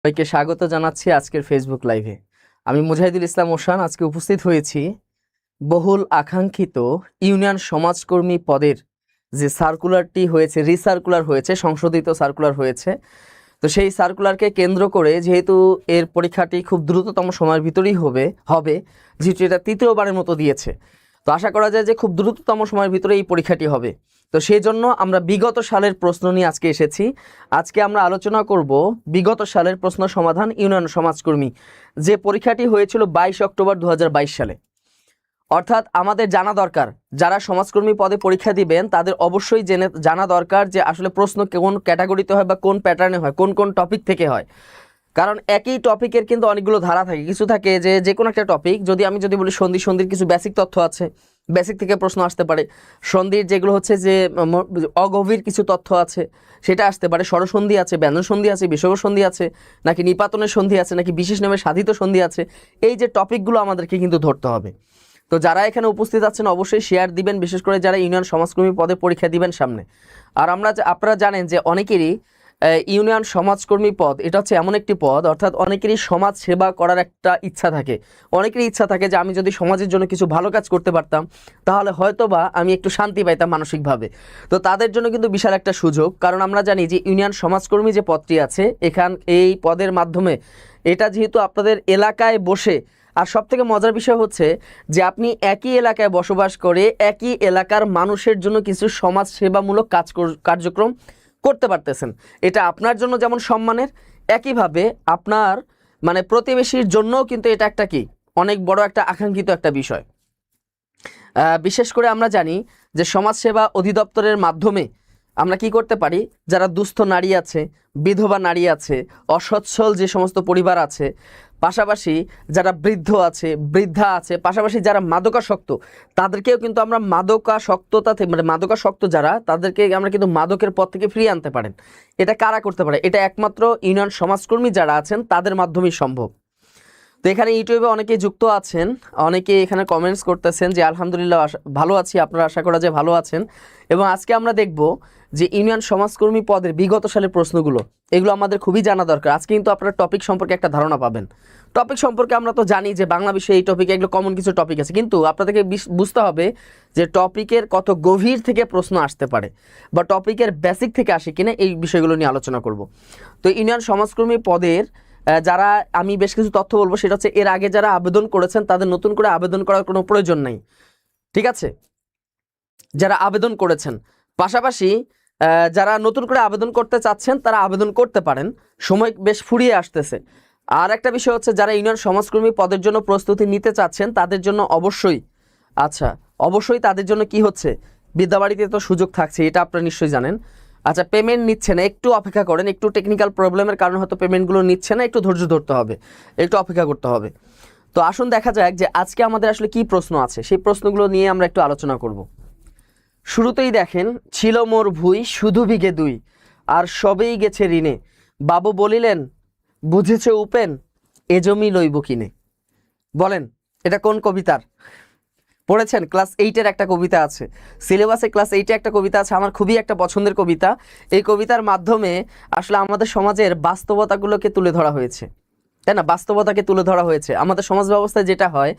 সবাইকে স্বাগত জানাচ্ছি আজকের ফেসবুক লাইভে। আমি মুজাহিদুল ইসলাম ওশান আজকে উপস্থিত হয়েছি বহুল আকাঙ্ক্ষিত ইউনিয়ন সমাজকর্মী পদের যে সার্কুলারটি হয়েছে, রিসার্কুলার হয়েছে, সংশোধিত সার্কুলার হয়েছে। তো সেই সার্কুলারকে কেন্দ্র করে যেহেতু এর পরীক্ষাটি খুব দ্রুততম সময়ের ভিতরেই হবে যেহেতু এটা তৃতীয়বারের মতো দিয়েছে, তো আশা করা যায় যে খুব দ্রুততম সময়ের ভিতরে এই পরীক্ষাটি হবে। তো সেই জন্য আমরা বিগত সালের প্রশ্ন নিয়ে আজকে এসেছি। আজকে আমরা আলোচনা করব বিগত সালের প্রশ্ন সমাধান ইউনিয়ন সমাজকর্মী যে পরীক্ষাটি হয়েছিল 22 অক্টোবর 2022 সালে। অর্থাৎ আমাদের জানা দরকার, যারা সমাজকর্মী পদে পরীক্ষা দিবেন তাদের অবশ্যই জানা দরকার যে আসলে প্রশ্ন কোন ক্যাটাগরিতে হয় বা কোন প্যাটার্নে হয়, কোন কোন টপিক থেকে হয়। কারণ একই টপিকের কিন্তু অনেকগুলো ধারা থাকে। কিছু থাকে যে কোনো একটা টপিক, যদি বলি সন্ধির কিছু বেসিক তথ্য আছে, বেসিক থেকে প্রশ্ন আসতে পারে। সন্ধির যেগুলো হচ্ছে যে অগভীর কিছু তথ্য আছে সেটা আসতে পারে। স্বরসন্ধি আছে, ব্যঞ্জন সন্ধি আছে, বিসর্গ সন্ধি আছে, নাকি নিপাতনের সন্ধি আছে, নাকি বিশেষ নামে সাধিত সন্ধি আছে। এই যে টপিকগুলো আমাদেরকে কিন্তু ধরতে হবে। তো যারা এখানে উপস্থিত আছেন অবশ্যই শেয়ার দিবেন, বিশেষ করে যারা ইউনিয়ন সমাজকর্মী পদে পরীক্ষা দিবেন সামনে। আর আপনারা জানেন যে অনেকেরই ইউনিয়ন সমাজকর্মী পদ এটা হচ্ছে এমন একটি পদ, অর্থাৎ অনেকেরই সমাজ সেবা করার একটা ইচ্ছা থাকে। অনেকেরই ইচ্ছা থাকে যে আমি যদি সমাজের জন্য কিছু ভালো কাজ করতে পারতাম তাহলে হয়তোবা আমি একটু শান্তি পাইতাম মানসিকভাবে। তো তাদের জন্য কিন্তু বিশাল একটা সুযোগ, কারণ আমরা জানি যে ইউনিয়ন সমাজকর্মী যে পদটি আছে এই পদের মাধ্যমে এটা যেহেতু আপনাদের এলাকায় বসে, আর সবথেকে মজার বিষয় হচ্ছে যে আপনি একই এলাকায় বসবাস করে একই এলাকার মানুষের জন্য কিছু সমাজ সেবামূলক কার্যক্রম করতে পারতেছেন। এটা আপনার জন্য যেমন সম্মানের, একইভাবে আপনার প্রতিবেশীর জন্যও কিন্তু এটা একটা অনেক বড় একটা আকাঙ্ক্ষিত একটা বিষয়। বিশেষ করে আমরা জানি যে সমাজসেবা অধিদপ্তরের মাধ্যমে আমরা কি করতে পারি, যারা দুস্থ নারী আছে, বিধবা নারী আছে, অসচ্ছল যে সমস্ত পরিবার আছে, পাশাপাশি যারা বৃদ্ধ আছে, বৃদ্ধা আছে, পাশাপাশি যারা মাদকাসক্ত তাদেরকেও কিন্তু আমরা মাদকাসক্ততা থেকে মাদকাসক্ত যারা তাদেরকে আমরা কিন্তু মাদকের পথ থেকে ফিরিয়ে আনতে পারেন। এটা কারা করতে পারে? এটা একমাত্র ইউনিয়ন সমাজকর্মী যারা আছেন তাদের মাধ্যমেই সম্ভব। তো এখানে ইউটিউবে অনেকেই যুক্ত আছেন, অনেকে এখানে কমেন্টস করতেছেন যে আলহামদুলিল্লাহ ভালো আছি, আপনারা আশা করা যায় ভালো আছেন। এবং আজকে আমরা দেখব যে ইউনিয়ন সমাজকর্মী পদের বিগত সালের প্রশ্নগুলো, এগুলো আমাদের খুবই জানা দরকার। আজকে কিন্তু আপনারা টপিক সম্পর্কে একটা ধারণা পাবেন। টপিক সম্পর্কে আমরা তো জানি যে বাংলা বিষয়ে এই টপিকে এগুলো কমন কিছু টপিক আছে, কিন্তু আপনাদেরকে বুঝতে হবে যে টপিকের কত গভীর থেকে প্রশ্ন আসতে পারে বা টপিকের বেসিক থেকে আসে কিনা, এই বিষয়গুলো নিয়ে আলোচনা করব। তো ইউনিয়ন সমাজকর্মী পদের যারা আমি বেশ কিছু তথ্য বলবো, সেটা হচ্ছে এর আগে যারা আবেদন করেছেন তাদের নতুন করে আবেদন করার কোনো প্রয়োজন নাই, ঠিক আছে? যারা আবেদন করেছেন, পাশাপাশি যারা নতুন করে আবেদন করতে চাচ্ছেন তারা আবেদন করতে পারেন, সময় বেশ ফুরিয়ে আসতেছে। আর একটা বিষয় হচ্ছে যারা ইউনিয়ন সমাজকর্মী পদের জন্য প্রস্তুতি নিতে চাচ্ছেন তাদের জন্য অবশ্যই তাদের জন্য কি হচ্ছে, বিদ্যাবাড়িতে তো সুযোগ থাকছে, এটা আপনারা নিশ্চয়ই জানেন। আচ্ছা, পেমেন্ট নিচ্ছে না, একটু অপেক্ষা করেন, একটু টেকনিক্যাল প্রবলেমের কারণে হয়তো পেমেন্টগুলো নিচ্ছে না, একটু ধৈর্য ধরতে হবে, একটু অপেক্ষা করতে হবে। তো আসুন দেখা যাক যে আজকে আমাদের আসলে কি প্রশ্ন আছে, সেই প্রশ্নগুলো নিয়ে আমরা একটু আলোচনা করব। শুরুতেই দেখেন, ছিল মোর ভুই শুধু বিঘে দুই, আর সবেই গেছে ঋণে, বাবু বলিলেন বুঝেছে উপেন, এ জমি লইব কিনে। বলেন এটা কোন কবিতার? পড়েছেন? ক্লাস 8-এর একটা কবিতা আছে, সিলেবাসে ক্লাস 8-এ একটা কবিতা আছে, আমার খুবই একটা পছন্দের কবিতা। এই কবিতার মাধ্যমে আসলে আমাদের সমাজের বাস্তবতাগুলোকে তুলে ধরা হয়েছে, তাই না? বাস্তবতাকে তুলে ধরা হয়েছে। আমাদের সমাজ ব্যবস্থায় যেটা হয়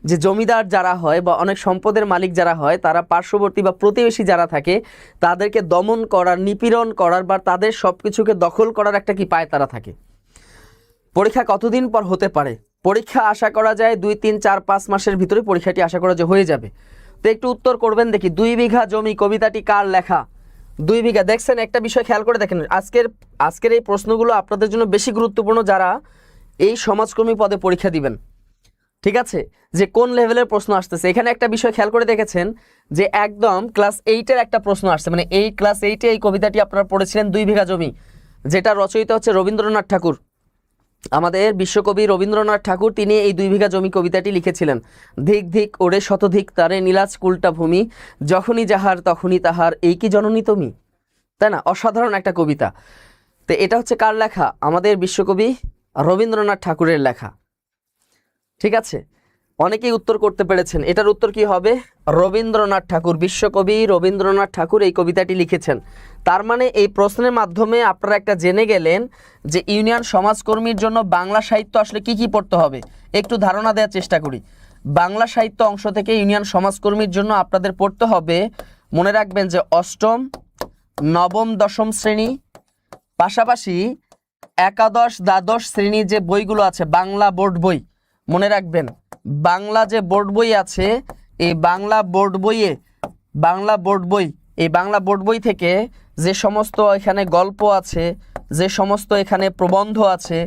যে জমিদার যারা হয় বা অনেক সম্পদের মালিক যারা হয়, তারা পার্শ্ববর্তী বা প্রতিবেশী যারা থাকে তাদেরকে দমন করার, নিপীড়ন করার বা তাদের সব কিছুকে দখল করার একটা পায়তারা থাকে। পরীক্ষা কতদিন পর হতে পারে? পরীক্ষা আশা করা যায় 2, 3, 4, 5 মাসের ভিতরে পরীক্ষাটি আশা করা যায় হয়ে যাবে। তো একটু উত্তর করবেন দেখি। 2 বিঘা জমি কবিতাটি কার লেখা? 2 বিঘা। দেখছেন, একটা বিষয় খেয়াল করে দেখেন, আজকের এই প্রশ্নগুলো আপনাদের জন্য বেশি গুরুত্বপূর্ণ যারা এই সমাজকর্মী পদে পরীক্ষা দিবেন, ঠিক আছে? যে কোন লেভেলের প্রশ্ন আসতেছে। এখানে একটা বিষয় খেয়াল করে দেখেছেন যে একদম ক্লাস 8-এর একটা প্রশ্ন আসছে, এই ক্লাস 8-এ এই কবিতাটি আপনারা পড়েছিলেন 2 বিঘা জমি, যেটা রচয়িতা হচ্ছে রবীন্দ্রনাথ ঠাকুর। আমাদের বিশ্বকবি রবীন্দ্রনাথ ঠাকুর তিনি এই 2 বিঘা জমি কবিতাটি লিখেছিলেন। ধিক ধিক ওরে শতধিক তারে নীলাজ কুলটা ভূমি, যখনই যাহার তখনই তাহার, এই কি জননী তুমি, তাই না? অসাধারণ একটা কবিতা। তো এটা হচ্ছে কার লেখা? আমাদের বিশ্বকবি রবীন্দ্রনাথ ঠাকুরের লেখা, ঠিক আছে? অনেকেই উত্তর করতে পেরেছেন। এটার উত্তর কি হবে? রবীন্দ্রনাথ ঠাকুর, বিশ্বকবি রবীন্দ্রনাথ ঠাকুর এই কবিতাটি লিখেছেন। তার মানে এই প্রশ্নের মাধ্যমে আপনারা একটা জেনে গেলেন যে ইউনিয়ন সমাজকর্মীর জন্য বাংলা সাহিত্য আসলে কি কি পড়তে হবে। একটু ধারণা দেওয়ার চেষ্টা করি। বাংলা সাহিত্য অংশ থেকে ইউনিয়ন সমাজকর্মীর জন্য আপনাদের পড়তে হবে, মনে রাখবেন যে অষ্টম, নবম, দশম শ্রেণী, পাশাপাশি একাদশ, দ্বাদশ শ্রেণীর যে বইগুলো আছে বাংলা বোর্ড বই, মনে রাখবেন বাংলা যে বোর্ড বই আছে এই বাংলা বোর্ড বই থেকে যে সমস্ত এখানে গল্প আছে, যে সমস্ত এখানে প্রবন্ধ আছে,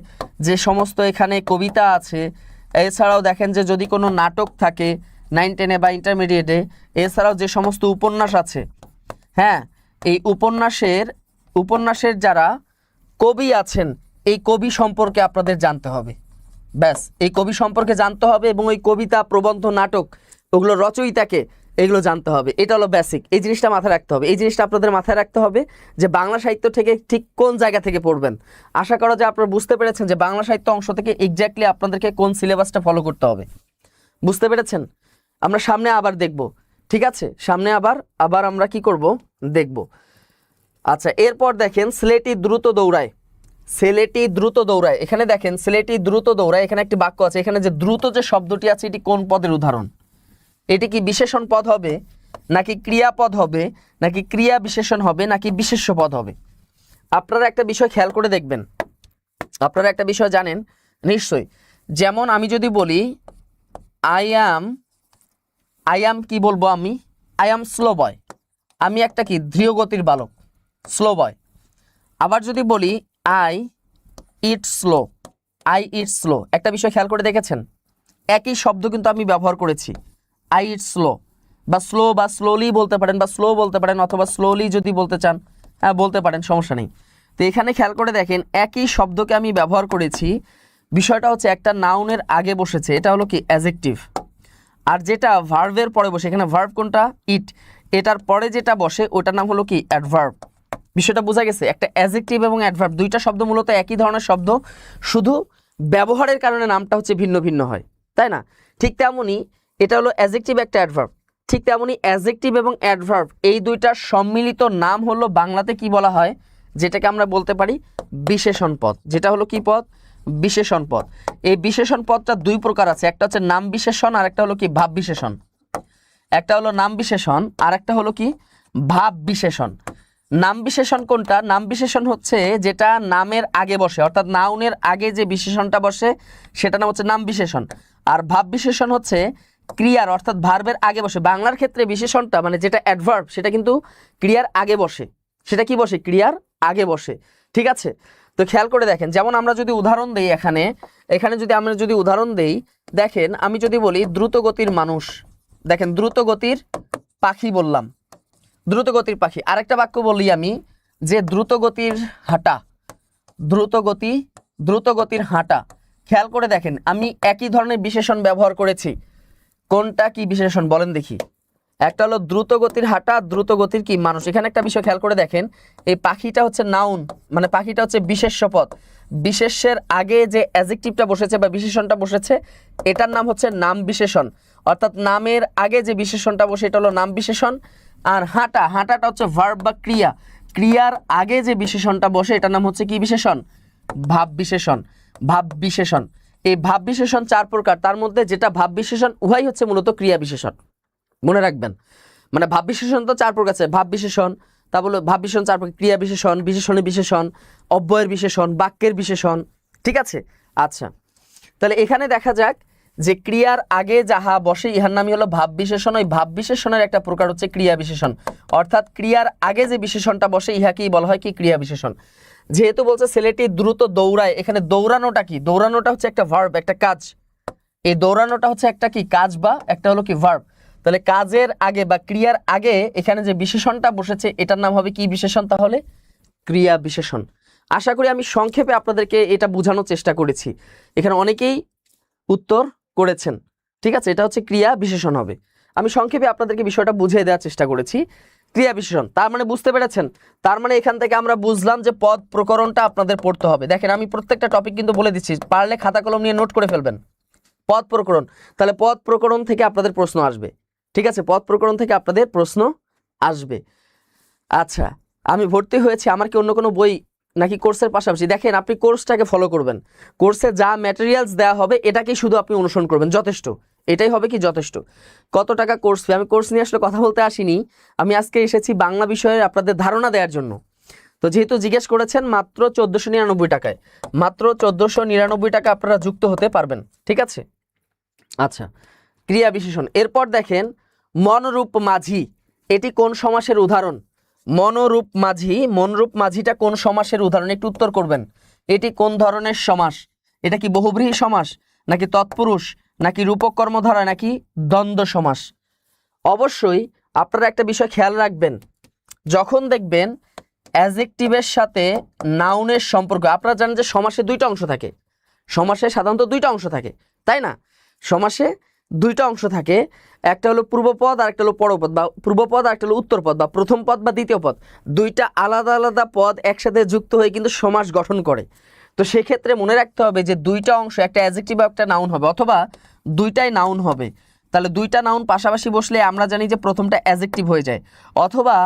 যে সমস্ত এখানে কবিতা আছে, এছাড়াও দেখেন যে যদি কোনো নাটক থাকে 9-10 বা ইন্টারমিডিয়েটে, এছাড়াও যে সমস্ত উপন্যাস আছে, হ্যাঁ এই উপন্যাসের যারা কবি আছেন এই কবি সম্পর্কে আপনাদের জানতে হবে। ব্যাস, এই কবি সম্পর্কে জানতে হবে এবং ওই কবিতা, প্রবন্ধ, নাটক ওগুলো রচয়িতাকে এগুলো জানতে হবে। এটা হলো বেসিক। এই জিনিসটা মাথায় রাখতে হবে। এই জিনিসটা আপনাদের মাথায় রাখতে হবে যে বাংলা সাহিত্য থেকে ঠিক কোন জায়গা থেকে পড়বেন। আশা করা যায় আপনারা বুঝতে পেরেছেন যে বাংলা সাহিত্য অংশ থেকে এক্স্যাক্টলি আপনাদেরকে কোন সিলেবাসটা ফলো করতে হবে। বুঝতে পেরেছেন? আমরা সামনে আবার দেখব, ঠিক আছে? সামনে আবার আমরা কি করব দেখব। আচ্ছা, এরপর দেখেন সিলেটি দ্রুত দৌড়ায়। এখানে দেখেন সিলেটি দ্রুত দৌড়ায়, এখানে একটি বাক্য আছে। এখানে যে দ্রুত যে শব্দটি আছে এটি কোন পদের উদাহরণ? এটি কি বিশেষণ পদ হবে, নাকি ক্রিয়াপদ হবে, নাকি ক্রিয়া বিশেষণ হবে, নাকি বিশেষ্য পদ হবে? আপনারা একটা বিষয় খেয়াল করে দেখবেন, আপনারা একটা বিষয় জানেন নিশ্চয়ই। যেমন আমি যদি বলি আই অ্যাম কি বলবো? আই অ্যাম স্লো বয়। আমি একটা কি ধীর গতির বালক, স্লো বয়। আবার যদি বলি আই ইট স্লো, একটা বিষয় খেয়াল করে দেখেছেন একই শব্দ কিন্তু আমি ব্যবহার করেছি। আই ইট স্লো বা স্লো বা স্লোলি বলতে পারেন, বা স্লো বলতে পারেন, অথবা স্লোলি যদি বলতে চান হ্যাঁ বলতে পারেন, সমস্যা নেই। তো এখানে খেয়াল করে দেখেন একই শব্দকে আমি ব্যবহার করেছি। বিষয়টা হচ্ছে একটা নাউনের আগে বসেছে, এটা হলো কি অ্যাডজেক্টিভ। আর যেটা ভার্বের পরে বসে, এখানে ভার্ব কোনটা? ইট। এটার পরে যেটা বসে ওটার নাম হলো কি অ্যাডভার্ব। বিষয়টা বোঝা গেছে? একটা অ্যাডজেক্টিভ এবং অ্যাডভার্ব দুইটা শব্দ মূলত একই ধরনের শব্দ, শুধু ব্যবহারের কারণে নামটা হচ্ছে ভিন্ন ভিন্ন হয়, তাই না? ঠিক তেমনই এটা হলো অ্যাডজেক্টিভ, একটা অ্যাডভার্ব। ঠিক তেমনই অ্যাডজেক্টিভ এবং অ্যাডভার্ব এই দুইটার সম্মিলিত নাম হলো বাংলাতে কি বলা হয়? যেটাকে আমরা বলতে পারি বিশেষণ পদ। যেটা হলো কি পদ? বিশেষণ পদ। এই বিশেষণ পদটা দুই প্রকার আছে, একটা হচ্ছে নাম বিশেষণ আর একটা হলো কি ভাব বিশেষণ। একটা হলো নাম বিশেষণ আর একটা হলো কি ভাব বিশেষণ। নাম বিশেষণ কোনটা? নাম বিশেষণ হচ্ছে যেটা নামের আগে বসে, অর্থাৎ নাউনের আগে যে বিশেষণটা বসে সেটা নাম হচ্ছে নাম বিশেষণ। আর ভাব বিশেষণ হচ্ছে ক্রিয়ার অর্থাৎ ভার্বের আগে বসে। বাংলার ক্ষেত্রে বিশেষণটা মানে যেটা অ্যাডভার্ব সেটা কিন্তু ক্রিয়ার আগে বসে। সেটা কি বসে? ক্রিয়ার আগে বসে, ঠিক আছে? তো খেয়াল করে দেখেন, যেমন আমরা যদি উদাহরণ দেই এখানে যদি আমরা যদি উদাহরণ দেই, দেখেন আমি যদি বলি দ্রুত গতির মানুষ, দেখেন দ্রুত গতির পাখি বললাম, দ্রুত গতির পাখি। আরেকটা বাক্য বলি আমি যে দ্রুত গতির হাঁটা, দ্রুত গতির হাঁটা। খেয়াল করে দেখেন আমি একই ধরনের বিশেষণ ব্যবহার করেছি। কোনটা কি বিশেষণ বলেন দেখি? একটা হলো দ্রুত গতির হাঁটা, দ্রুত গতির কি মানুষ। এখানে একটা বিষয় খেয়াল করে দেখেন, এই পাখিটা হচ্ছে নাউন, মানে পাখিটা হচ্ছে বিশেষ্য পদ। বিশেষ্যের আগে যে অ্যাডজেক্টিভটা বসেছে বা বিশেষণটা বসেছে এটার নাম হচ্ছে নাম বিশেষণ। অর্থাৎ নামের আগে যে বিশেষণটা বসে এটা হলো নাম বিশেষণ। আর হাঁটাটা হচ্ছে ভার্ব বা ক্রিয়া। ক্রিয়ার আগে যে বিশেষণটা বসে এটার নাম হচ্ছে কি বিশেষণ? ভাব বিশেষণ। এই ভাব বিশেষণ চার প্রকার, তার মধ্যে যেটা ভাব বিশেষণ উহাই হচ্ছে মূলত ক্রিয়া বিশেষণ। মনে রাখবেন, মানে ভাব বিশেষণ তো চার প্রকার আছে, ভাব বিশেষণ, তারপরে ভাব বিশেষণ চার প্রকার, ক্রিয়া বিশেষণ, বিশেষণের বিশেষণ, অব্যয়ের বিশেষণ, বাক্যের বিশেষণ, ঠিক আছে? আচ্ছা, তাহলে এখানে দেখা যাক যে ক্রিয়ার আগে যাহা বসে ইহার নামই হলো ভাব বিশেষণ। ওই ভাব বিশেষণের একটা প্রকার হচ্ছে ক্রিয়া বিশেষণ, অর্থাৎ ক্রিয়ার আগে যে বিশেষণটা বসে ইহাকেই বলা হয় কি ক্রিয়া বিশেষণ। যেহেতু বলছে ছেলেটি দ্রুত দৌড়ায়, এখানে দৌড়ানোটা কি? দৌড়ানোটা হচ্ছে একটা ভার্ব, একটা কাজ। এই দৌড়ানোটা হচ্ছে একটা কি কাজ বা একটা হলো কি ভার্ব। তাহলে কাজের আগে বা ক্রিয়ার আগে এখানে যে বিশেষণটা বসেছে এটার নাম হবে কি বিশেষণ? তাহলে ক্রিয়া বিশেষণ। আশা করি আমি সংক্ষেপে আপনাদেরকে এটা বোঝানোর চেষ্টা করেছি। এখানে অনেকেই উত্তর করেছেন, ঠিক আছে? এটা হচ্ছে ক্রিয়া বিশেষণ হবে। আমি সংক্ষেপে আপনাদেরকে বিষয়টা বুঝিয়ে দেওয়ার চেষ্টা করেছি। ক্রিয়া বিশেষণ তার মানে বুঝতে পেরেছেন? তার মানে এখান থেকে আমরা বুঝলাম যে পদ প্রকরণটা আপনাদের পড়তে হবে। দেখেন আমি প্রত্যেকটা টপিক কিন্তু বলে দিচ্ছি, পারলে খাতা কলম নিয়ে নোট করে ফেলবেন। পদ প্রকরণ, তাহলে পদ প্রকরণ থেকে আপনাদের প্রশ্ন আসবে। ঠিক আছে, পদ প্রকরণ থেকে আপনাদের প্রশ্ন আসবে। আচ্ছা, আমি ভর্তি হয়েছি, আমার কি অন্য কোনো বই নাকি কোর্সের পাশাপাশি? দেখেন, আপনি কোর্সটাকে ফলো করবেন, কোর্সে যা ম্যাটেরিয়ালস দেওয়া হবে এটাকেই শুধু আপনি অনুসরণ করবেন, যথেষ্ট। এটাই হবে কি যথেষ্ট। কত টাকা কোর্স ফি? আমি কোর্স নিয়ে আসলে কথা বলতে আসিনি, আমি আজকে এসেছি বাংলা বিষয়ে আপনাদের ধারণা দেওয়ার জন্য। তো যেহেতু জিজ্ঞেস করেছেন, মাত্র 1499 টাকায়, মাত্র 1499 টাকা আপনারা যুক্ত হতে পারবেন। ঠিক আছে। আচ্ছা, ক্রিয়া বিশেষণ। এরপর দেখেন মনরূপ মাঝি, এটি কোন সমাসের উদাহরণ? মনোরূপ মাঝি, মনরূপ মাঝিটা কোন সমাসের উদাহরণ? একটু উত্তর করবেন। এটি কোন ধরনের সমাস? এটা কি বহুব্রীহি সমাস, নাকি তৎপুরুষ, নাকি রূপক কর্মধারয়, নাকি দ্বন্দ্ব সমাস? অবশ্যই আপনারা একটা বিষয় খেয়াল রাখবেন, যখন দেখবেন অ্যাডজেক্টিভের সাথে নাউনের সম্পর্ক, আপনারা জানেন যে সমাসে দুইটা অংশ থাকে, সমাসে সাধারণত দুইটা অংশ থাকে, তাই না? সমাসে দুইটা অংশ থাকে, একটা হলো পূর্বপদ আর একটা হলো পরপদ, বা পূর্বপদ আর একটা হলো উত্তরপদ, বা প্রথম পদ বা দ্বিতীয় পদ। দুইটা আলাদা আলাদা পদ একসাথে যুক্ত হয়ে কিন্তু সমাস গঠন করে। তো সেক্ষেত্রে মনে রাখতে হবে যে দুইটা অংশ, একটা অ্যাডজেক্টিভ বা একটা নাউন হবে, অথবা দুইটাই নাউন হবে। তাহলে দুইটা নাউন পাশাপাশি বসলে আমরা জানি যে প্রথমটা অ্যাডজেক্টিভ হয়ে যায়, অথবা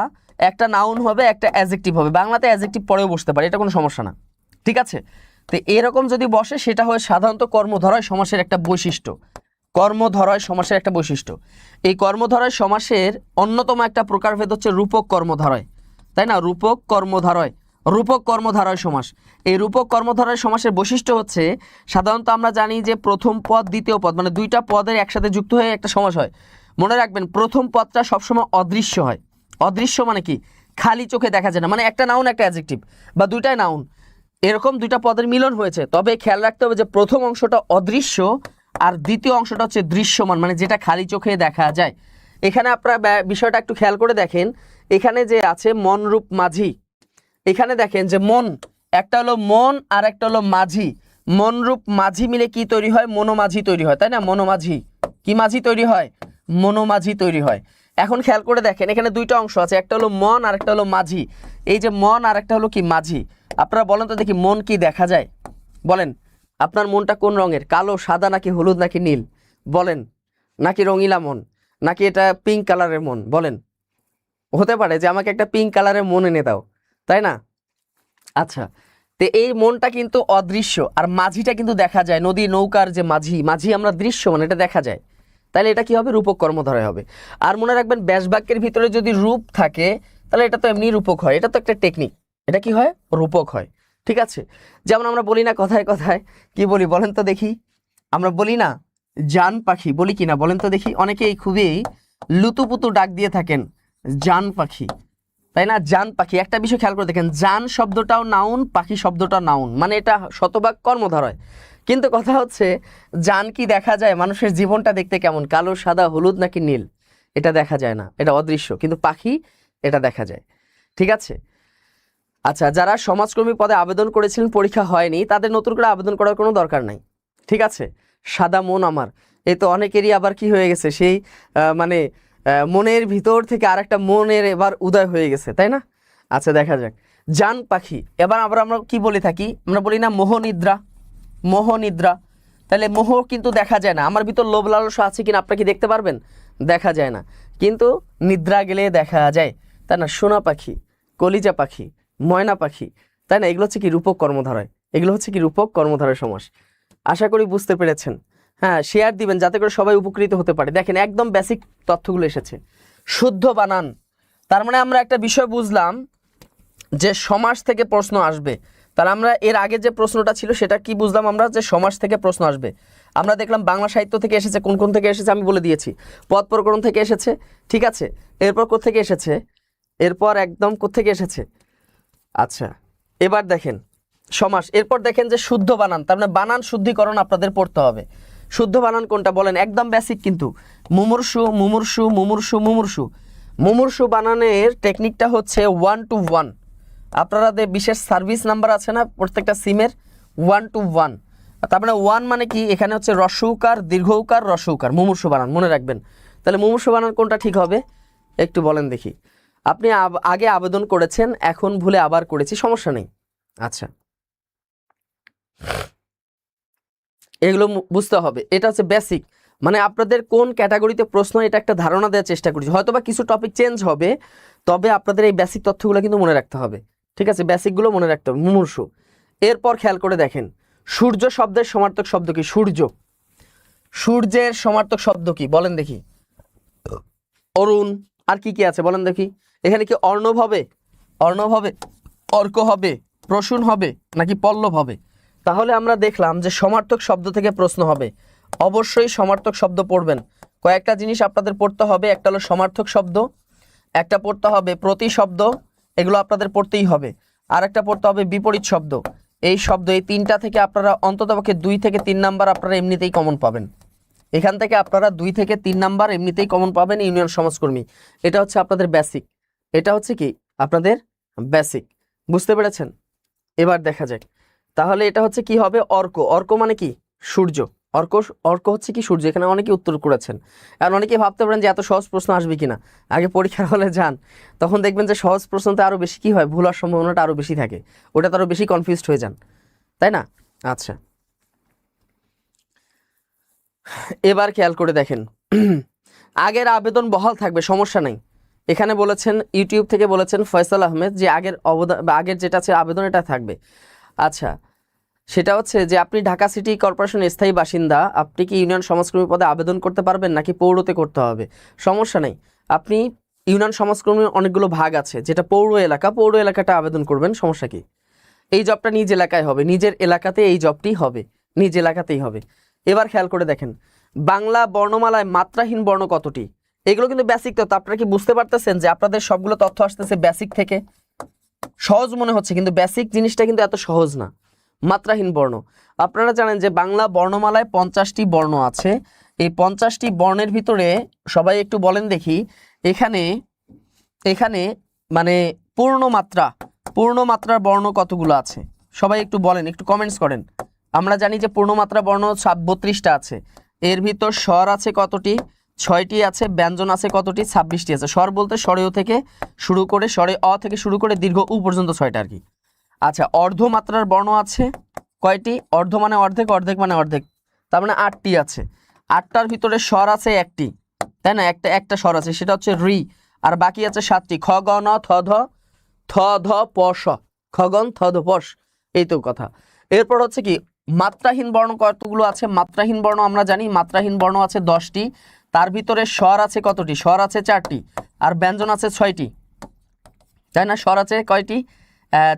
একটা নাউন হবে একটা অ্যাডজেক্টিভ হবে। বাংলাতে অ্যাডজেক্টিভ পরেও বসতে পারে, এটা কোনো সমস্যা না। ঠিক আছে, তো এরকম যদি বসে সেটা হয় সাধারণত কর্মধারয় সমাসের একটা বৈশিষ্ট্য, কর্মধারয় সমাসের একটা বৈশিষ্ট্য। এই কর্মধারয় সমাসের অন্যতম একটা প্রকারভেদ হচ্ছে রূপক কর্মধারয়, তাই না? রূপক কর্মধারয়, রূপক কর্মধারয় সমাস। এই রূপক কর্মধারয় সমাসের বৈশিষ্ট্য হচ্ছে সাধারণত আমরা জানি যে প্রথম পদ দ্বিতীয় পদ, মানে দুইটা পদের একসাথে যুক্ত হয়ে একটা সমাস হয়। মনে রাখবেন, প্রথম পদটা সবসময় অদৃশ্য হয়। অদৃশ্য মানে কি? খালি চোখে দেখা যায় না, মানে একটা নাউন একটা অ্যাডজেক্টিভ, বা দুইটাই নাউন, এরকম দুইটা পদের মিলন হয়েছে। তবে খেয়াল রাখতে হবে যে প্রথম অংশটা অদৃশ্য আর দ্বিতীয় অংশটা হচ্ছে দৃশ্যমান, মানে যেটা খালি চোখে দেখা যায়। এখানে আপনারা বিষয়টা একটু খেয়াল করে দেখেন, এখানে যে আছে মনরূপ মাঝি, এখানে দেখেন যে মন, একটা হলো মন আর একটা হলো মাঝি, মনরূপ মাঝি মিলে কি তৈরি হয়? মনোমাঝি তৈরি হয়, তাই না? মনোমাঝি, কি মাঝি তৈরি হয়? মনোমাঝি তৈরি হয়। এখন খেয়াল করে দেখেন, এখানে দুইটা অংশ আছে, একটা হলো মন আর একটা হলো মাঝি। এই যে মন আর একটা হলো কি মাঝি, আপনারা বলেন তো দেখি, মন কি দেখা যায়? বলেন, আপনার মনটা কোন রঙের? কালো, সাদা, নাকি হলুদ, নাকি নীল? বলেন, নাকি রঙিলা মন, নাকি এটা পিঙ্ক কালারের মন? বলেন। হতে পারে যে আমাকে একটা পিঙ্ক কালারের মন এনে দাও, তাই না? আচ্ছা, তো এই মনটা কিন্তু অদৃশ্য, আর মাঝিটা কিন্তু দেখা যায়। নদী নৌকার যে মাঝি, মাঝি আমরা দৃশ্য, মানে এটা দেখা যায়, তাহলে এটা কি হবে? রূপক কর্মধারয় হবে। আর মনে রাখবেন, ব্যাস বাক্যের ভিতরে যদি রূপ থাকে তাহলে এটা তো এমনি রূপক হয়, এটা তো একটা টেকনিক, এটা কি হয়? রূপক হয়। ঠিক আছে, যেমন আমরা বলি না কথায় কথায়, কি বলি বলেন তো দেখি? আমরা বলি না জান পাখি, বলি কি না বলেন তো দেখি? অনেকেই খুবই লুতুপুতু ডাক দিয়ে থাকেন জান পাখি, তাই না? জান পাখি। একটা বিষয় খেয়াল করে দেখেন, জান শব্দটাও নাউন, পাখি শব্দটাও নাউন, মানে এটা শতভাগ কর্মধারয়। কিন্তু কথা হচ্ছে, জান কি দেখা যায়? মানুষের জীবনটা দেখতে কেমন? কালো, সাদা, হলুদ, নাকি নীল? এটা দেখা যায় না, এটা অদৃশ্য। কিন্তু পাখি এটা দেখা যায়। ঠিক আছে। আচ্ছা, যারা সমাজকর্মী পদে আবেদন করেছিলেন, পরীক্ষা হয়নি, তাদের নতুন করে আবেদন করার কোনো দরকার নাই। ঠিক আছে। সাদা মন আমার, এই তো অনেকেরই আবার কি হয়ে গেছে, সেই মানে মনের ভিতর থেকে আর একটা মনের এবার উদয় হয়ে গেছে, তাই না? আচ্ছা, দেখা যাক। জান পাখি, এবার আবার আমরা কি বলে থাকি? আমরা বলি না মোহনিদ্রা, মোহনিদ্রা। তাহলে মোহ কিন্তু দেখা যায় না, আমার ভিতর লোভ লালসা আছে কিনা আপনারা কি দেখতে পারবেন? দেখা যায় না, কিন্তু নিদ্রা গেলে দেখা যায়, তাই না? সোনা পাখি, কলিজা পাখি, ময়না পাখি, তাই না? এগুলো হচ্ছে কি? রূপক কর্মধারয়। এগুলো হচ্ছে কি? রূপক কর্মধারয় সমাস। আশা করি বুঝতে পেরেছেন। হ্যাঁ, শেয়ার দিবেন যাতে করে সবাই উপকৃত হতে পারে। দেখেন, একদম বেসিক তথ্যগুলো এসেছে। শুদ্ধ বানান, তার মানে আমরা একটা বিষয় বুঝলাম যে সমাস থেকে প্রশ্ন আসবে। তাহলে আমরা এর আগে যে প্রশ্নটা ছিল সেটা কি বুঝলাম আমরা? যে সমাস থেকে প্রশ্ন আসবে। আমরা দেখলাম বাংলা সাহিত্য থেকে এসেছে, কোন কোন থেকে এসেছে আমি বলে দিয়েছি। পদ প্রকরণ থেকে এসেছে, ঠিক আছে। এরপর কোত্থেকে এসেছে? এরপর একদম কোত্থেকে এসেছে? আচ্ছা, এবার দেখেন সমাস। এরপর দেখেন যে শুদ্ধ বানান, তার মানে বানান শুদ্ধিকরণ আপনাদের পড়তে হবে। শুদ্ধ বানান কোনটা বলেন? একদম বেসিক কিন্তু, মুমূর্ষু, মুমূর্ষু, মুমূর্ষু, মুমূর্ষু। মুমূর্ষু বানানের টেকনিকটা হচ্ছে 1 to 1। আপনাদের বিশেষ সার্ভিস নাম্বার আছে না প্রত্যেকটা সিমের? 1 to 1। তার মানে 1 মানে কি? এখানে হচ্ছে রস্যউকার, দীর্ঘউকার, রস্যউকার, মুমূর্ষু বানান মনে রাখবেন। তাহলে মুমূর্ষু বানান কোনটা ঠিক হবে একটু বলেন দেখি। আপনি আগে আবেদন করেছেন, এখন ভুলে আবার করেছি, সমস্যা নেই। আচ্ছা, এগুলো বুঝতে হবে। এটা হচ্ছে বেসিক, মানে আপনাদের কোন ক্যাটাগরিতে প্রশ্ন এটা একটা ধারণা দেওয়ার চেষ্টা করছি। হয়তোবা কিছু টপিক চেঞ্জ হবে, তবে আপনাদের এই বেসিক তথ্যগুলো কিন্তু মনে রাখতে হবে। ঠিক আছে, বেসিকগুলো মনে রাখতে হবে মুমূর্ষু। এরপর খেয়াল করে দেখেন, সূর্য শব্দের সমার্থক শব্দ কি? সূর্য, সূর্যের সমার্থক শব্দ কি বলেন দেখি? অরুণ। আর কি কি আছে বলেন দেখি? এখানে কি অর্ণব হবে? অর্ণব হবে, অর্ক হবে, প্রসূন হবে, নাকি পল্লব হবে? তাহলে আমরা দেখলাম যে সমার্থক শব্দ থেকে প্রশ্ন হবে। অবশ্যই সমার্থক শব্দ পড়বেন। কয়েকটা জিনিস আপনাদের পড়তে হবে, একটা হলো সমার্থক শব্দ, একটা পড়তে হবে প্রতি শব্দ, এগুলো আপনাদের পড়তেই হবে, আর একটা পড়তে হবে বিপরীত শব্দ। এই শব্দ, এই তিনটা থেকে আপনারা অন্ততপক্ষে 2 থেকে 3 নাম্বার আপনারা এমনিতেই কমন পাবেন। এখান থেকে আপনারা 2 থেকে 3 নাম্বার এমনিতেই কমন পাবেন ইউনিয়ন সমাজকর্মী। এটা হচ্ছে আপনাদের বেসিক, এটা হচ্ছে কি আপনাদের বেসিক। বুঝতে পেরেছেন? এবার দেখা যাক তাহলে এটা হচ্ছে কি হবে? অর্ক। অর্ক মানে কি? সূর্য। অর্ক, অর্ক হচ্ছে কি? সূর্য। এখানে অনেকেই উত্তর করেছেন। আর অনেকেই ভাবতে পারেন যে এত সহজ প্রশ্ন আসবে কিনা। আগে পরীক্ষার হলে যান, তখন দেখবেন যে সহজ প্রশ্নতে আরও বেশি কি হয়, ভুল হওয়ার সম্ভাবনাটা আরও বেশি থাকে, ওটাতে আরও বেশি কনফিউজড হয়ে যান, তাই না? আচ্ছা, এবার খেয়াল করে দেখেন, আগের আবেদন বহাল থাকবে, সমস্যা নেই। এখানে বলেছেন, ইউটিউব থেকে বলেছেন ফয়সাল আহমেদ যে আগের আগের যেটা আছে আবেদন এটা থাকবে। আচ্ছা, সেটা হচ্ছে যে আপনি ঢাকা সিটি কর্পোরেশনের স্থায়ী বাসিন্দা, আপনি কি ইউনিয়ন সমাজকর্মী পদে আবেদন করতে পারবেন নাকি পৌরতে করতে হবে? সমস্যা নেই, আপনি ইউনিয়ন সমাজকর্মীর অনেকগুলো ভাগ আছে, যেটা পৌর এলাকা, পৌর এলাকাটা আবেদন করবেন, সমস্যা কি? এই জবটা নিজ এলাকায় হবে, নিজের এলাকাতে এই জবটি হবে, নিজ এলাকাতেই হবে। এবার খেয়াল করে দেখেন, বাংলা বর্ণমালায় মাত্রাহীন বর্ণ কতটি? এগুলো কিন্তু বেসিক তথ্য। আপনারা কি বুঝতে পারতেছেন যে আপনাদের সবগুলো তথ্য আসতেছে বেসিক থেকে? সহজ মনে হচ্ছে, কিন্তু বেসিক জিনিসটা কিন্তু এত সহজ না। মাত্রাহীন বর্ণ, আপনারা জানেন যে বাংলা বর্ণমালায় 50টি বর্ণ আছে। এই 50টি বর্ণের ভিতরে সবাই একটু বলেন দেখি, এখানে এখানে মানে পূর্ণমাত্রার বর্ণ কতগুলো আছে? সবাই একটু বলেন, একটু কমেন্টস করেন। আমরা জানি যে পূর্ণমাত্রা বর্ণ 32টা আছে। এর ভিতর স্বর আছে কতটি? 6টি আছে। ব্যঞ্জন আছে কতটি? 26টি আছে। স্বর বলতে স্বরেও থেকে শুরু করে, স্বরে অ থেকে শুরু করে দীর্ঘ উ পর্যন্ত 6টা আর কি। আচ্ছা, অর্ধমাত্রার বর্ণ আছে কয়টি? অর্ধ মানে অর্ধেক, অর্ধেক মানে অর্ধেক, তার মানে 8টি আছে। 8টার ভিতরে স্বর আছে 1টি, তাই না? একটা স্বর আছে, সেটা হচ্ছে রি। আর বাকি আছে 7টি, খ গ ন থ ধ, থ ধ প স, খগন থ ধ পস, এই তো কথা। এরপর হচ্ছে কি মাত্রাহীন বর্ণ কতগুলো আছে? মাত্রাহীন বর্ণ আমরা জানি, মাত্রাহীন বর্ণ আছে 10টি। তার ভিতরে স্বর আছে কতটি? স্বর আছে 4টি, আর ব্যঞ্জন আছে 6টি, তাই না? স্বর আছে কয়টি?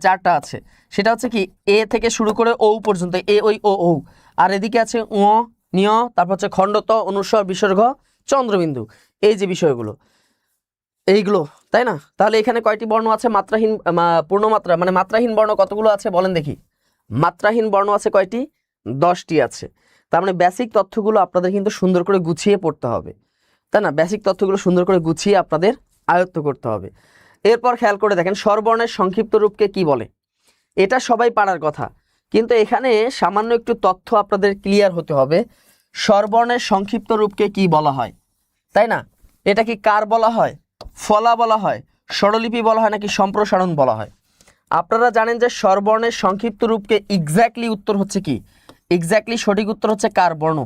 4টা আছে। সেটা হচ্ছে কি এ থেকে শুরু করে ও পর্যন্ত, এ ওই ও ও। আর এদিকে আছে উ নিয়, তারপর হচ্ছে খণ্ডত, অনুস্বর, বিসর্গ, চন্দ্রবিন্দু, এই যে বিষয়গুলো এইগুলো, তাই না? তাহলে এখানে কয়টি বর্ণ আছে? মাত্রাহীন, পূর্ণমাত্রা মানে মাত্রাহীন বর্ণ কতগুলো আছে বলেন দেখি? মাত্রাহীন বর্ণ আছে কয়টি? 10টি আছে। তার মানে বেসিক তথ্যগুলো আপনাদের কিন্তু সুন্দর করে গুছিয়ে পড়তে হবে, তাই না? বেসিক তথ্যগুলো সুন্দর করে গুছিয়ে আপনাদের আয়ত্ত করতে হবে। এরপর খেয়াল করে দেখেন, স্বরবর্ণের সংক্ষিপ্ত রূপকে কি বলে? এটা সবাই পারার কথা, কিন্তু এখানে সামান্য একটু তথ্য আপনাদের ক্লিয়ার হতে হবে। স্বরবর্ণের সংক্ষিপ্ত রূপকে কি বলা হয়, তাই না? এটা কি কার বলা হয়, ফলা বলা হয়, স্বরলিপি বলা হয়, নাকি সম্প্রসারণ বলা হয়? আপনারা জানেন যে স্বরবর্ণের সংক্ষিপ্ত রূপকে এক্স্যাক্টলি উত্তর হচ্ছে কি? এক্স্যাক্টলি সঠিক উত্তর হচ্ছে কার বর্ণ।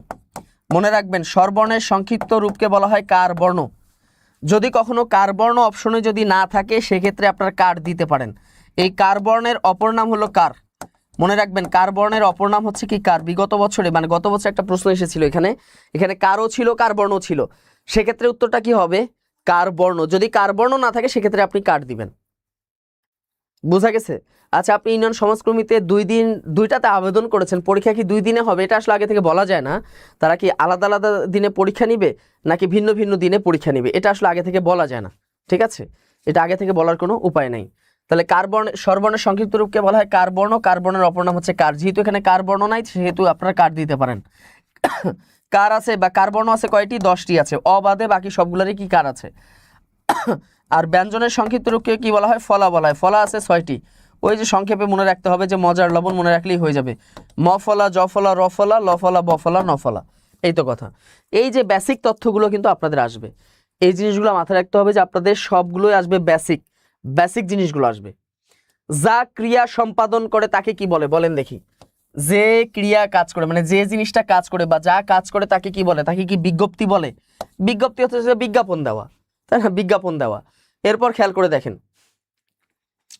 মনে রাখবেন, স্বরবর্ণের সংক্ষিপ্ত রূপকে বলা হয় কার বর্ণ। যদি কখনো কার বর্ণ অপশনে যদি না থাকে, সেক্ষেত্রে আপনারা কার দিতে পারেন। এই কার বর্ণের অপর নাম হলো কার। মনে রাখবেন, কার বর্ণের অপর নাম হচ্ছে কি কার। বিগত বছরে মানে গত বছর একটা প্রশ্ন এসেছিল, এখানে কারও ছিল, কার বর্ণ ছিল, সেক্ষেত্রে উত্তরটা কি হবে? কার বর্ণ। যদি কার বর্ণ না থাকে, সেক্ষেত্রে আপনি কার দিবেন। বোঝা গেছে? আচ্ছা, আপনি ইউনিয়ন সমাজকর্মীতে 2টাতে আবেদন করেছেন, পরীক্ষা কি 2 দিনে হবে? এটা আসলে আগে থেকে বলা যায় না। তারা কি আলাদা আলাদা দিনে পরীক্ষা নিবে নাকি ভিন্ন ভিন্ন দিনে পরীক্ষা নিবে, এটা আসলে আগে থেকে বলা যায় না, ঠিক আছে? এটা আগে থেকে বলার কোনো উপায় নাই। তাহলে কার বর্ণ, স্বরবর্ণের সংক্ষিপ্ত রূপকে বলা হয় কার বর্ণ। কার বর্ণের অপর নাম হচ্ছে কার। যেহেতু এখানে কার বর্ণ নাই, সেহেতু আপনারা কার দিতে পারেন। কার আছে বা কার বর্ণ আছে কয়টি? 10টি আছে। অবাদে বাকি সবগুলোরই কি কার আছে। আর ব্যঞ্জনের সংক্ষিপ্ত রূপকে কি বলা হয়? ফলা বলা হয়। ফলা আছে 6টি। ওই যে সংক্ষেপে মনে রাখতে হবে, যে মজার লবণ মনে রাখলেই হয়ে যাবে। ম ফলা, জ ফলা, র ফলা, ল ফলা, ব ফলা, ন ফলা, এই তো কথা। এই যে বেসিক তথ্যগুলো কিন্তু আপনাদের আসবে, এই জিনিসগুলো মাথায় রাখতে হবে যে আপনাদের সবগুলোই আসবে বেসিক জিনিসগুলো আসবে। যা ক্রিয়া সম্পাদন করে তাকে কি বলে বলেন দেখি? যে ক্রিয়া কাজ করে, মানে যে জিনিসটা কাজ করে বা যা কাজ করে তাকে কি বলে? তাকে কি বিজ্ঞপ্তি বলে? বিজ্ঞপ্তি হচ্ছে যে বিজ্ঞাপন দেওয়া, তাই না? বিজ্ঞাপন দেওয়া। এরপর খেয়াল করে দেখেন,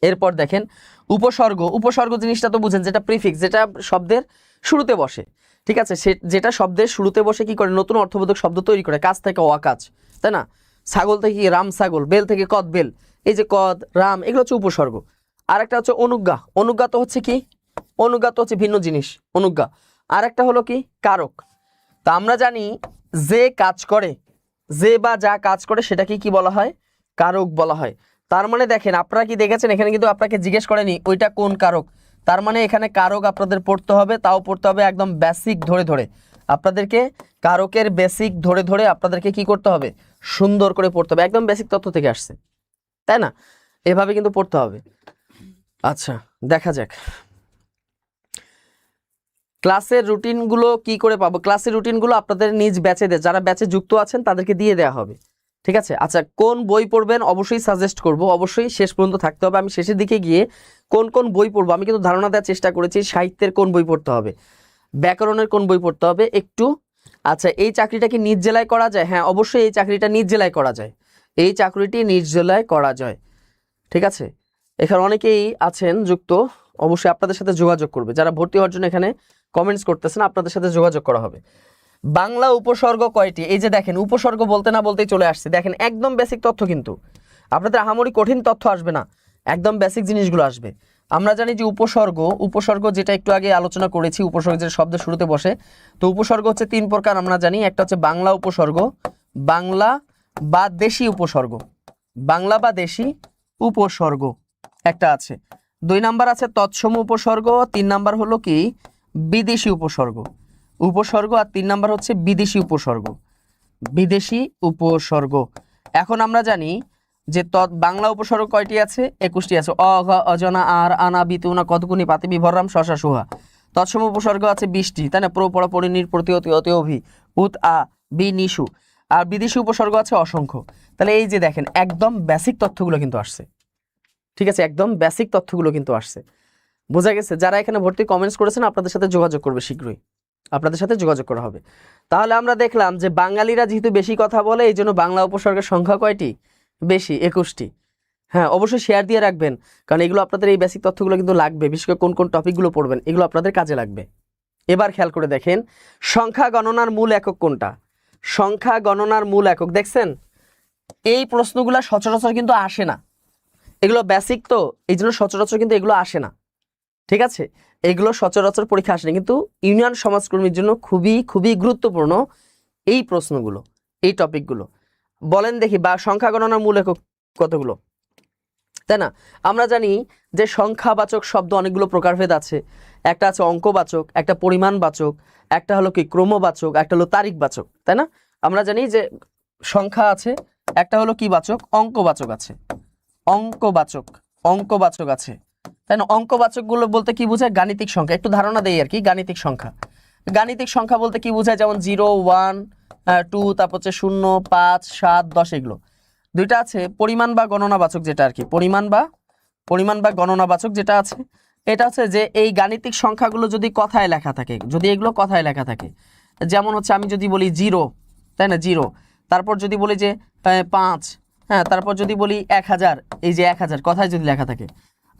এরপর দেখেন উপসর্গ। উপসর্গ জিনিসটা তো বুঝেন, যেটা প্রিফিক্স, যেটা শব্দের শুরুতে বসে, ঠিক আছে? সে যেটা শব্দের শুরুতে বসে কি করে? নতুন অর্থবোধক শব্দ তৈরি করে। কাজ থেকে অকাজ, তাই না? ছাগল থেকে কি? রাম ছাগল। বেল থেকে কদ বেল। এই যে কদ, রাম, এগুলো হচ্ছে উপসর্গ। আর একটা হচ্ছে অনুজ্ঞা। অনুজ্ঞা তো হচ্ছে কি? অনুজ্ঞা তো হচ্ছে ভিন্ন জিনিস, অনুজ্ঞা। আর একটা হলো কি? কারক। তা আমরা জানি যে কাজ করে, যে বা যা কাজ করে সেটাকে কি বলা হয়? কারক বলা হয়। তার মানে দেখেন, আপনারা কি দেখেছেন এখানে কিন্তু আপনাকে জিজ্ঞেস করেনি ওইটা কোন কারক। তার মানে এখানে কারক আপনাদের পড়তে হবে, তাও পড়তে হবে একদম বেসিক ধরে ধরে। আপনাদেরকে কারকের বেসিক ধরে ধরে আপনাদেরকে কি করতে হবে? সুন্দর করে পড়তে হবে, একদম বেসিক তথ্য থেকে আসছে, তাই না? এভাবে কিন্তু পড়তে হবে। আচ্ছা, দেখা যাক ক্লাসের রুটিনগুলো কি করে পাবো। ক্লাসের রুটিনগুলো আপনাদের নিজ ব্যাচে যারা ব্যাচে যুক্ত আছেন তাদেরকে দিয়ে দেওয়া হবে, ঠিক আছে? আচ্ছা, কোন বই পড়বেন অবশ্যই সাজেস্ট করব, অবশ্যই শেষ পর্যন্ত থাকতে হবে। আমি শেষের দিকে গিয়ে কোন কোন বই পড়বো আমি কিন্তু ধারণা দেওয়ার চেষ্টা করেছি। সাহিত্যের কোন বই পড়তে হবে, ব্যাকরণের কোন বই পড়তে হবে একটু। আচ্ছা, এই চাকরিটা কি নিজ জেলায় করা যায়? হ্যাঁ, অবশ্যই এই চাকরিটা নিজ জেলায় করা যায়, এই চাকরিটি নিজ জেলায় করা যায়, ঠিক আছে? এখানে অনেকেই আছেন যুক্ত, অবশ্যই আপনাদের সাথে যোগাযোগ করবে। যারা ভর্তি হওয়ার জন্য এখানে কমেন্টস করতেছেন, আপনাদের সাথে যোগাযোগ করা হবে। বাংলা উপসর্গ কয়টি? এই যে দেখেন, উপসর্গ বলতে না বলতেই চলে আসছে। দেখেন একদম বেসিক তথ্য, কিন্তু আপনাদের আহামরি কঠিন তথ্য আসবে না, একদম বেসিক জিনিসগুলো আসবে। আমরা জানি যে উপসর্গ, উপসর্গ যেটা একটু আগে আলোচনা করেছি, উপসর্গ যেটা শব্দের শুরুতে বসে। তো উপসর্গ হচ্ছে তিন প্রকার আমরা জানি। একটা হচ্ছে বাংলা উপসর্গ, বাংলা বা দেশি উপসর্গ, বাংলা বা দেশি উপসর্গ একটা আছে। 2 নাম্বার আছে তৎসম উপসর্গ, 3 নাম্বার হলো কি? বিদেশি উপসর্গ। উপসর্গ আর 3 নাম্বার হচ্ছে বিদেশি উপসর্গ, বিদেশি উপসর্গ। এখন আমরা জানি যে বাংলা উপসর্গ কয়টি আছে? 21টি আছে। অঘ, অজনা, আর, আনা, বিতুনা, কতকুনি, পাতি, বিভররাম, শশা, সুহা। তৎসম উপসর্গ আছে 20টি, তাই না? প্র, পর, পরিনির, প্রতি, অতি, অতি, অভি, উত, আ, বি, নিশু। আর বিদেশি উপসর্গ আছে অসংখ্য। তাহলে এই যে দেখেন একদম বেসিক তথ্যগুলো কিন্তু আসছে, ঠিক আছে? একদম বেসিক তথ্যগুলো কিন্তু আসছে, বোঝা গেছে? যারা এখানে ভর্তি কমেন্টস করেছেন আপনাদের সাথে যোগাযোগ করবে, শীঘ্রই আপনাদের সাথে যোগাযোগ করা হবে। তাহলে আমরা দেখলাম যে বাঙালিরা যেহেতু বেশি কথা বলে, এই জন্য বাংলা উপসর্গের সংখ্যা কয়টি? বেশি, 21টি। হ্যাঁ, অবশ্যই শেয়ার দিয়ে রাখবেন, কারণ এগুলো আপনাদের এই বেসিক তথ্যগুলো কিন্তু লাগবে, বিশেষ করে কোন কোন টপিকগুলো পড়বেন এগুলো আপনাদের কাজে লাগবে। এবার খেয়াল করে দেখেন, সংখ্যা গণনার মূল একক কোনটা? সংখ্যা গণনার মূল একক দেখছেন? এই প্রশ্নগুলো সচরাচর কিন্তু আসে না, এগুলো বেসিক, তো এই জন্য সচরাচর কিন্তু এগুলো আসে না, ঠিক আছে? এগুলো সচরাচর পরীক্ষা আসে না, কিন্তু ইউনিয়ন সমাজকর্মীর জন্য খুবই খুবই গুরুত্বপূর্ণ এই প্রশ্নগুলো, এই টপিকগুলো। বলেন দেখি, বা সংখ্যা গণনার মূল একক কতগুলো, তাই না? আমরা জানি যে সংখ্যাবাচক শব্দ অনেকগুলো প্রকারভেদ আছে। একটা আছে অঙ্কবাচক, একটা পরিমাণবাচক, একটা হলো কি ক্রমবাচক, একটা হলো তারিখবাচক, তাই না? আমরা জানি যে সংখ্যা আছে, একটা হলো কি বাচক? অঙ্কবাচক আছে, অঙ্কবাচক, অঙ্কবাচক আছে, তাই না? অঙ্কবাচক গুলো বলতে কি বোঝায়? গাণিতিক সংখ্যা। একটু ধারণা দেই আর কি, গাণিতিক সংখ্যা। গাণিতিক সংখ্যা বলতে কি বোঝায়? যেমন 0, 1, 2, তারপর হচ্ছে 0, 5, 7, 10, এগুলো। দুইটা আছে পরিমাণ বা গণনাবাচক, যেটা আর কি পরিমাণ বা গণনাবাচক যেটা আছে, এটা হচ্ছে যে এই গাণিতিক সংখ্যাগুলো যদি কথায় লেখা থাকে, যদি এগুলো কথায় লেখা থাকে, যেমন হচ্ছে আমি যদি বলি 0, তাই না? 0, তারপর যদি বলি যে 5, হ্যাঁ, তারপর যদি বলি 1000, এই যে 1000 কথায় যদি লেখা থাকে।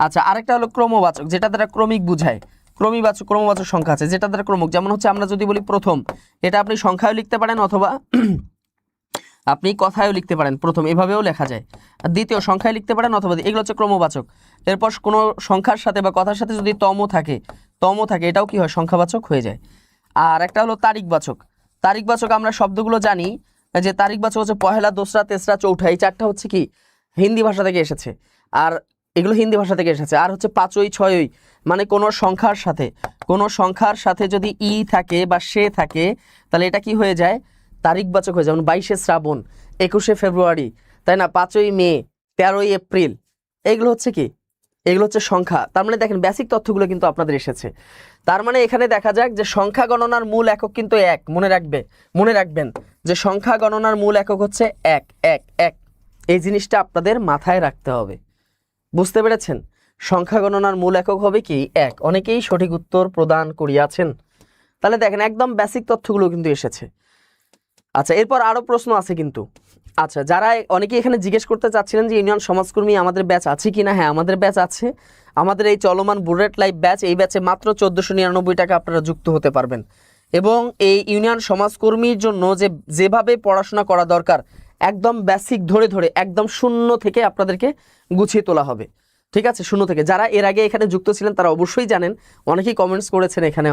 আচ্ছা, আরেকটা হলো ক্রমবাচক, যেটা দ্বারা ক্রমিক বুঝায়। ক্রমবাচক সংখ্যা আছে যেটা দ্বারা ক্রমিক, যেমন হচ্ছে আমরা যদি বলি প্রথম, এটা আপনি সংখ্যায় লিখতে পারেন অথবা আপনি কথায়ও লিখতে পারেন, প্রথম এভাবেও লেখা যায়। আর দ্বিতীয় সংখ্যায় লিখতে পারেন অথবা, এগুলো হচ্ছে ক্রমবাচক। এরপর কোনো সংখ্যার সাথে বা কথার সাথে যদি তম থাকে, এটাও কি হয়? সংখ্যাবাচক হয়ে যায়। আর একটা হলো তারিখবাচক। তারিখবাচক আমরা শব্দগুলো জানি যে তারিখবাচক হচ্ছে পহেলা, দোসরা, তেসরা, চৌঠা, এই চারটা হচ্ছে কি হিন্দি ভাষা থেকে এসেছে, আর এগুলো হিন্দি ভাষা থেকে এসেছে। আর হচ্ছে পাঁচই, ছয়ই, মানে কোনো সংখ্যার সাথে যদি ই থাকে বা সে থাকে, তাহলে এটা কি হয়ে যায়? তারিখবাচক হয়ে যায়। যেমন 22শে শ্রাবণ, 21শে ফেব্রুয়ারি, তাই না? 5ই মে, 13ই এপ্রিল, এগুলো হচ্ছে কি? এগুলো হচ্ছে সংখ্যা। তার মানে দেখেন বেসিক তথ্যগুলো কিন্তু আপনাদের এসেছে। তার মানে এখানে দেখা যাক যে সংখ্যা গণনার মূল একক কিন্তু এক। মনে রাখবেন যে সংখ্যা গণনার মূল একক হচ্ছে এক। এই জিনিসটা আপনাদের মাথায় রাখতে হবে, বুঝতে পেরেছেন? সংখ্যা গণনার মূল একক হবে কি 1। অনেকেই সঠিক উত্তর প্রদান করিয়াছেন। তাহলে দেখেন একদম বেসিক তথ্যগুলো কিন্তু এসেছে। আচ্ছা, এরপর আরো প্রশ্ন আছে কিন্তু। আচ্ছা, যারা অনেকেই এখানে জিজ্ঞেস করতে চাচ্ছিলেন যে ইউনিয়ন সমাজকর্মী আমাদের ব্যাচ আছে কিনা, হ্যাঁ আমাদের ব্যাচ আছে। আমাদের এই চলমান বুলেট লাইভ ব্যাচ, এই ব্যাচে মাত্র 1499 টাকা আপনারা যুক্ত হতে পারবেন। এবং এই ইউনিয়ন সমাজকর্মীর জন্য যেভাবে পড়াশোনা করা দরকার, একদম বেসিক ধরে ধরে একদম শূন্য থেকে আপনাদেরকে গুছিয়ে তোলা হবে। ঠিক আছে, শূন্য থেকে। যারা এর আগে এখানে যুক্ত ছিলেন তারা অবশ্যই জানেন, অনেকেই কমেন্টস করেছেন এখানে,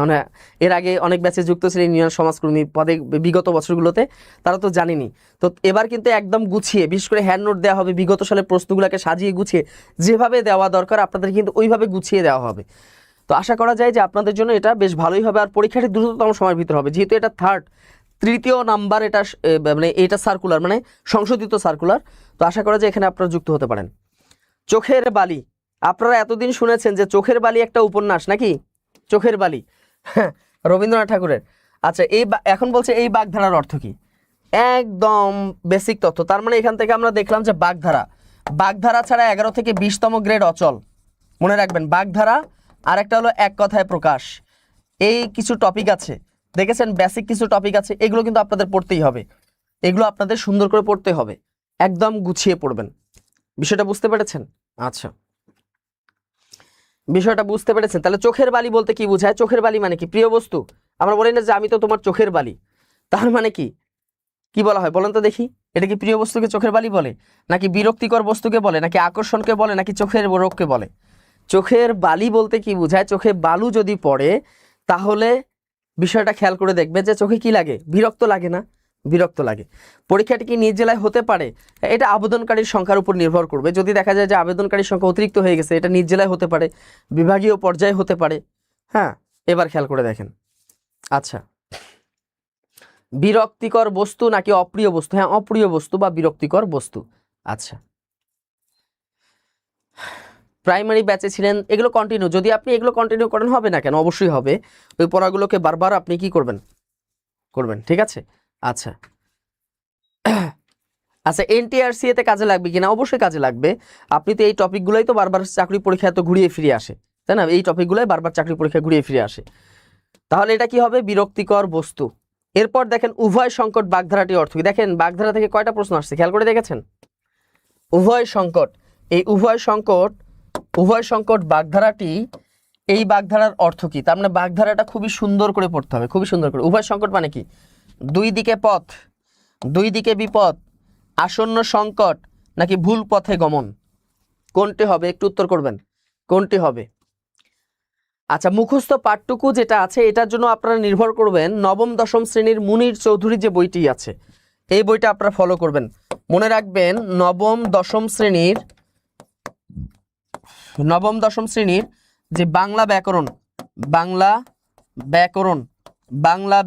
এর আগে অনেক ব্যাচে যুক্ত ছিলেন ইউনিয়ন সমাজকর্মী পদে বিগত বছরগুলোতে, তারা তো জানেনি। তো এবার কিন্তু একদম গুছিয়ে, বিশেষ করে হ্যান্ড নোট দেওয়া হবে, বিগত সালের প্রশ্নগুলোকে সাজিয়ে গুছিয়ে যেভাবে দেওয়া দরকার আপনাদের কিন্তু ওইভাবে গুছিয়ে দেওয়া হবে। তো আশা করা যায় যে আপনাদের জন্য এটা বেশ ভালোই হবে। আর পরীক্ষাটি দ্রুততম সময়ের ভিতরে হবে, যেহেতু এটা তৃতীয় নাম্বার, এটা মানে এটা সার্কুলার, মানে সংশোধিত সার্কুলার। তো আশা করা যায় এখানে আপনারা যুক্ত হতে পারেন। চোখের বালি, আপনারা এতদিন শুনেছেন যে চোখের বালি একটা উপন্যাস, নাকি? চোখের বালি, হ্যাঁ, রবীন্দ্রনাথ ঠাকুরের। আচ্ছা, এখন বলছে এই বাগধারার অর্থ কি? একদম বেসিক তথ্য। তার মানে এখান থেকে আমরা দেখলাম যে বাগধারা ছাড়া 11 থেকে 20তম গ্রেড অচল। মনে রাখবেন, বাগধারা আর একটা হলো এক কথায় প্রকাশ। এই কিছু টপিক আছে, দেখেছেন, বেসিক কিছু টপিক আছে, এগুলো কিন্তু আপনাদের পড়তেই হবে। এগুলো আপনাদের সুন্দর করে পড়তে হবে, একদম গুছিয়ে পড়বেন। বিষয়টা বুঝতে পেরেছেন? আচ্ছা, বিষয়টা বুঝতে পেরেছেন। তাহলে চোখের বালি বলতে কি বোঝায়? চোখের বালি মানে কি? প্রিয় বস্তু। আমরা বলি না যে আমি তো তোমার চোখের বালি, তার মানে কি কি বলা হয় বলেন তো দেখি? এটা কি প্রিয় বস্তুকে চোখের বালি বলে, নাকি বিরক্তিকর বস্তুকে বলে, নাকি আকর্ষণকে বলে, নাকি চোখের রোগকে বলে? চোখের বালি বলতে কি বোঝায়? চোখে বালু যদি পড়ে তাহলে বিষয়টা খেয়াল করে দেখবে যে চোখে কি লাগে? বিরক্ত লাগে না? বিরক্ত লাগে। পরীক্ষাটি কি নিজ জেলায় হতে পারে? এটা আবেদনকারীর সংখ্যার উপর নির্ভর করবে। যদি দেখা যায় যে আবেদনকারীর সংখ্যা অতিরিক্ত হয়ে গেছে, এটা নিজ জেলায় হতে পারে, বিভাগীয় পর্যায়ে হতে পারে। হ্যাঁ, এবার খেয়াল করে দেখেন। আচ্ছা, বিরক্তিকর বস্তু নাকি অপ্রিয় বস্তু? হ্যাঁ, অপ্রিয় বস্তু বা বিরক্তিকর বস্তু। আচ্ছা, প্রাইমারি ব্যাচে ছিলেন, এগুলো কন্টিনিউ, যদি আপনি এগুলো কন্টিনিউ করেন হবে না কেন? অবশ্যই হবে। ওই পড়াগুলোকে বারবার আপনি কি করবেন? ঠিক আছে। আচ্ছা আচ্ছা, এনটিআরসি এতে কাজে লাগবে কিনা? অবশ্যই কাজে লাগবে। আপনি তো এই টপিকগুলোই তো বারবার চাকরি পরীক্ষায় তো ঘুরিয়ে ফিরে আসে, তাই না? এই টপিকগুলোই বারবার চাকরি পরীক্ষায় ঘুরিয়ে ফিরে আসে। তাহলে এটা কি হবে? বিরক্তিকর বস্তু। এরপর দেখেন উভয় সংকট বাগধারাটি অর্থ কি? দেখেন বাগধারা থেকে কয়টা প্রশ্ন আসছে খেয়াল করে দেখেছেন? উভয় সংকট, এই উভয় সংকট বাগধারাটি, এই বাগধারার অর্থ কি? তার মানে বাগধারাটা খুবই সুন্দর করে পড়তে হবে, খুবই সুন্দর করে। উভয় সংকট মানে কি? দুই দিকে পথ, দুই দিকে বিপদ, আসন্ন সংকট, নাকি ভুল পথে গমন? কোনটি হবে? একটু উত্তর করবেন, কোনটি হবে? আচ্ছা, মুখস্থ পাঠটুকু যেটা আছে এটার জন্য আপনারা নির্ভর করবেন নবম দশম শ্রেণীর মুনির চৌধুরী যে বইটি আছে, এই বইটা আপনারা ফলো করবেন। মনে রাখবেন নবম দশম শ্রেণীর যে বাংলা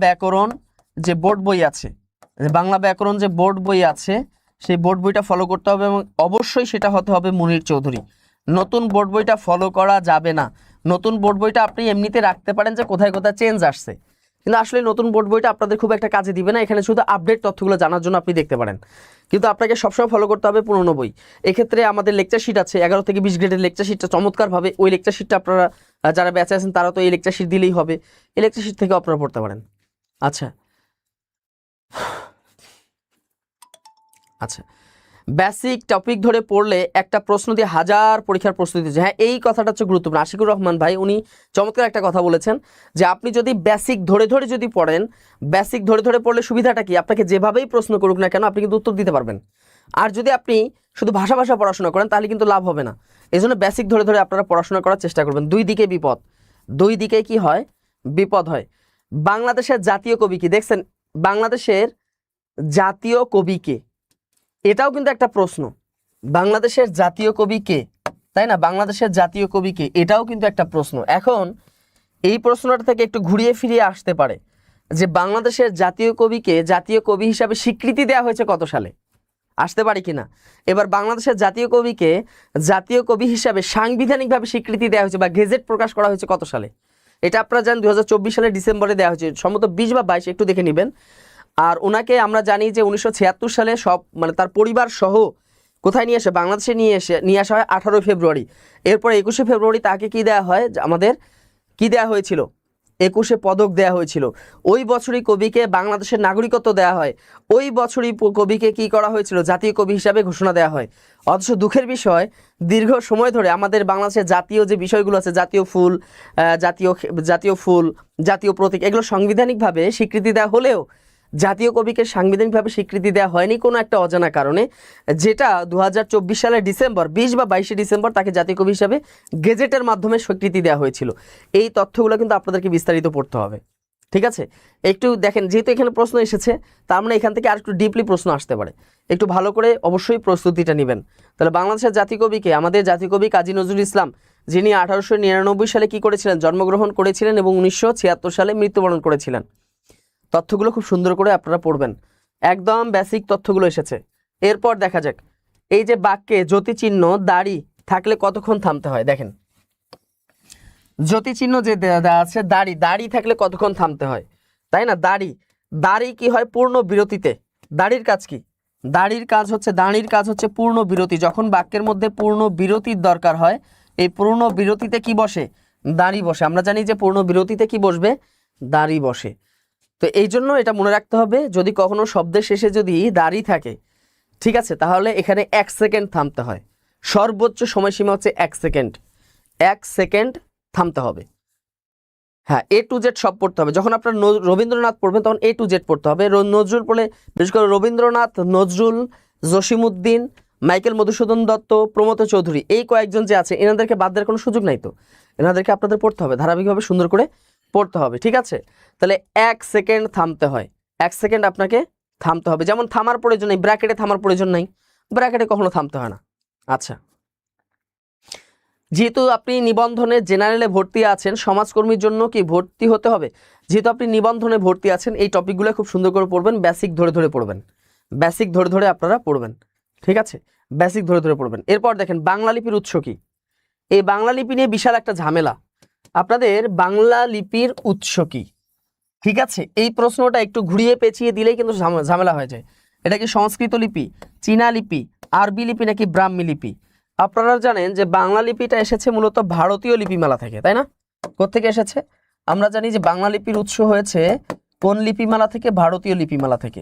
ব্যাকরণ যে বোর্ড বই আছে, বাংলা ব্যাকরণ যে বোর্ড বই আছে, সেই বোর্ড বইটা ফলো করতে হবে এবং অবশ্যই সেটা হতে হবে মুনির চৌধুরী। নতুন বোর্ড বইটা ফলো করা যাবে না। নতুন বোর্ড বইটা আপনি এমনিতে রাখতে পারেন যে কোথায় কোথায় চেঞ্জ আসছে, কিন্তু আসলে নতুন বোর্ড বইটা আপনাদের খুব একটা কাজে দিবে না। এখানে শুধু আপডেট তথ্যগুলো জানার জন্য আপনি দেখতে পারেন, কিন্তু আপনাকে সবসময় ফলো করতে হবে পুরনো বই। এক্ষেত্রে আমাদের লেকচার শিট আছে 11 থেকে 20 গ্রেডের লেকচার শিটটা চমৎকারভাবে, ওই লেকচার শিটটা আপনারা যারা ব্যাচে আছেন তারা তো এই লেকচার শিট দিলেই হবে, এই লেকচার শিট থেকে আপনারা পড়তে পারেন। আচ্ছা আচ্ছা, বেসিক টপিক ধরে পড়লে একটা প্রশ্ন দিয়ে হাজার পরীক্ষার প্রস্তুতি হচ্ছে। হ্যাঁ, এই কথাটা হচ্ছে গুরুত্বপূর্ণ। আশিকুর রহমান ভাই উনি চমৎকার একটা কথা বলেছেন যে আপনি যদি বেসিক ধরে ধরে যদি পড়েন, বেসিক ধরে ধরে পড়লে সুবিধাটা কি? আপনাকে যেভাবেই প্রশ্ন করুক না কেন আপনি কিন্তু উত্তর দিতে পারবেন। আর যদি আপনি শুধু ভাষা পড়াশোনা করেন তাহলে কিন্তু লাভ হবে না। এই জন্য বেসিক ধরে ধরে আপনারা পড়াশোনা করার চেষ্টা করবেন। দুই দিকে বিপদ, দুই দিকে কি হয়? বিপদ হয়। বাংলাদেশের জাতীয় কবি কি? দেখছেন বাংলাদেশের জাতীয় কবি কে? এটাও কিন্তু একটা প্রশ্ন। বাংলাদেশের জাতীয় কবি কে, তাই না? বাংলাদেশের জাতীয় কবি কে, এটাও কিন্তু একটা প্রশ্ন। এখন এই প্রশ্নটা থেকে একটু ঘুরিয়ে ফিরিয়ে আসতে পারে যে বাংলাদেশের জাতীয় কবিকে জাতীয় কবি হিসাবে স্বীকৃতি দেওয়া হয়েছে কত সালে? আসতে পারে কিনা? এবার বাংলাদেশের জাতীয় কবিকে জাতীয় কবি হিসাবে সাংবিধানিকভাবে স্বীকৃতি দেওয়া হয়েছে বা গেজেট প্রকাশ করা হয়েছে কত সালে? এটা আপনারা জানেন 2024 সালের ডিসেম্বরে দেওয়া হয়েছে, সম্ভবত 20 বা 22, একটু দেখে নেবেন। আর ওনাকে আমরা জানি যে 1976 সালে সব মানে তার পরিবার সহ কোথায় নিয়ে আসে? বাংলাদেশে নিয়ে আসা হয় 18 ফেব্রুয়ারি। এরপর 21 ফেব্রুয়ারি তাকে কি দেওয়া হয়? আমাদের কি দেওয়া হয়েছিল? 21 পদক দেওয়া হয়েছিল। ওই বছরই কবিকে বাংলাদেশের নাগরিকত্ব দেওয়া হয়। ওই বছরই কবিকে কি করা হয়েছিল? জাতীয় কবি হিসাবে ঘোষণা দেওয়া হয়। অথচ দুঃখের বিষয়, দীর্ঘ সময় ধরে আমাদের বাংলাদেশের জাতীয় যে বিষয়গুলো আছে, জাতীয় ফুল, জাতীয় প্রতীক, এগুলো সাংবিধানিকভাবে স্বীকৃতি দেওয়া হলেও জাতীয় কবিকে সাংবিধানিকভাবে স্বীকৃতি দেওয়া হয়নি কোনো একটা অজানা কারণে, যেটা 2024 সালের ডিসেম্বর 20 বা 22 ডিসেম্বর তাকে জাতীয় কবি হিসাবে গেজেটের মাধ্যমে স্বীকৃতি দেওয়া হয়েছিল। এই তথ্যগুলো কিন্তু আপনাদেরকে বিস্তারিত পড়তে হবে, ঠিক আছে? একটু দেখেন, যেহেতু এখানে প্রশ্ন এসেছে, তার মানে এখান থেকে আর একটু ডিপলি প্রশ্ন আসতে পারে। একটু ভালো করে অবশ্যই প্রস্তুতিটা নেবেন। তাহলে বাংলাদেশের জাতীয় কবিকে, আমাদের জাতীয় কবি কাজী নজরুল ইসলাম, যিনি 1899 সালে কি করেছিলেন? জন্মগ্রহণ করেছিলেন এবং 1976 সালে মৃত্যুবরণ করেছিলেন। তথ্যগুলো খুব সুন্দর করে আপনারা পড়বেন, একদম বেসিক তথ্যগুলো এসেছে। এরপর দেখা যাক, এই যে বাক্যে জ্যোতিচিহ্ন দাড়ি থাকলে কতক্ষণ থামতে হয়। দেখেন, জ্যোতিচিহ্ন যে দেওয়া আছে, দাড়ি থাকলে কতক্ষণ থামতে হয়, তাই না? দাড়ি কি হয়? পূর্ণ বিরতিতে। দাড়ির কাজ কি? দাড়ির কাজ হচ্ছে পূর্ণ বিরতি। যখন বাক্যের মধ্যে পূর্ণ বিরতির দরকার হয়, এই পূর্ণ বিরতিতে কি বসে? দাড়ি বসে। আমরা জানি যে পূর্ণ বিরতিতে কি বসবে? দাড়ি বসে। তো এই জন্য এটা মনে রাখতে হবে, যদি কখনো শব্দের শেষে যদি দাড়ি থাকে, ঠিক আছে, তাহলে এখানে 1 সেকেন্ড থামতে হয়। সর্বোচ্চ সময়সীমা হচ্ছে 1 সেকেন্ড। 1 সেকেন্ড থামতে হবে। হ্যাঁ, A to Z সব পড়তে হবে। যখন আপনার রবীন্দ্রনাথ পড়বেন তখন A to Z পড়তে হবে। নজরুল পড়লে বিশেষ করে রবীন্দ্রনাথ, নজরুল, জসিমউদ্দিন, মাইকেল মধুসূদন দত্ত, প্রমথ চৌধুরী, এই কয়েকজন যে আছে, এনাদেরকে বাদ দেওয়ার কোনো সুযোগ নাই। তো এনাদেরকে আপনাদের পড়তে হবে, ধারাবাহিকভাবে সুন্দর করে পড়তে হবে, ঠিক আছে? তাহলে 1 সেকেন্ড থামতে হয়। 1 সেকেন্ড আপনাকে থামতে হবে। যেমন থামার প্রয়োজন নেই, ব্র্যাকেটে থামার প্রয়োজন নাই, ব্র্যাকেটে কখনো থামতে হয় না। আচ্ছা, যেহেতু আপনি নিবন্ধনে জেনারেলে ভর্তি আছেন, সমাজকর্মীর জন্য কি ভর্তি হতে হবে? যেহেতু আপনি নিবন্ধনে ভর্তি আছেন, এই টপিকগুলো খুব সুন্দর করে পড়বেন, বেসিক ধরে পড়বেন, বেসিক ধরে আপনারা পড়বেন, ঠিক আছে? বেসিক ধরে পড়বেন। এরপর দেখেন, বাংলা লিপির উৎস কি? এই বাংলা লিপি নিয়ে বিশাল একটা ঝামেলা। আপনাদের বাংলা লিপির উৎস কি? ঠিক আছে, এই প্রশ্নটা একটু ঘুরিয়ে পেঁচিয়ে দিলেই কিন্তু ঝামেলা হয়ে যায়। এটা কি সংস্কৃত লিপি, চীনা লিপি, আরবি লিপি নাকি ব্রাহ্মী লিপি? আপনারা জানেন যে বাংলা লিপিটা এসেছে মূলত ভারতীয় লিপিমালা থেকে, তাই না? কোত্থেকে এসেছে? আমরা জানি যে বাংলা লিপির উৎস হয়েছে কোন লিপিমালা থেকে? ভারতীয় লিপিমালা থেকে।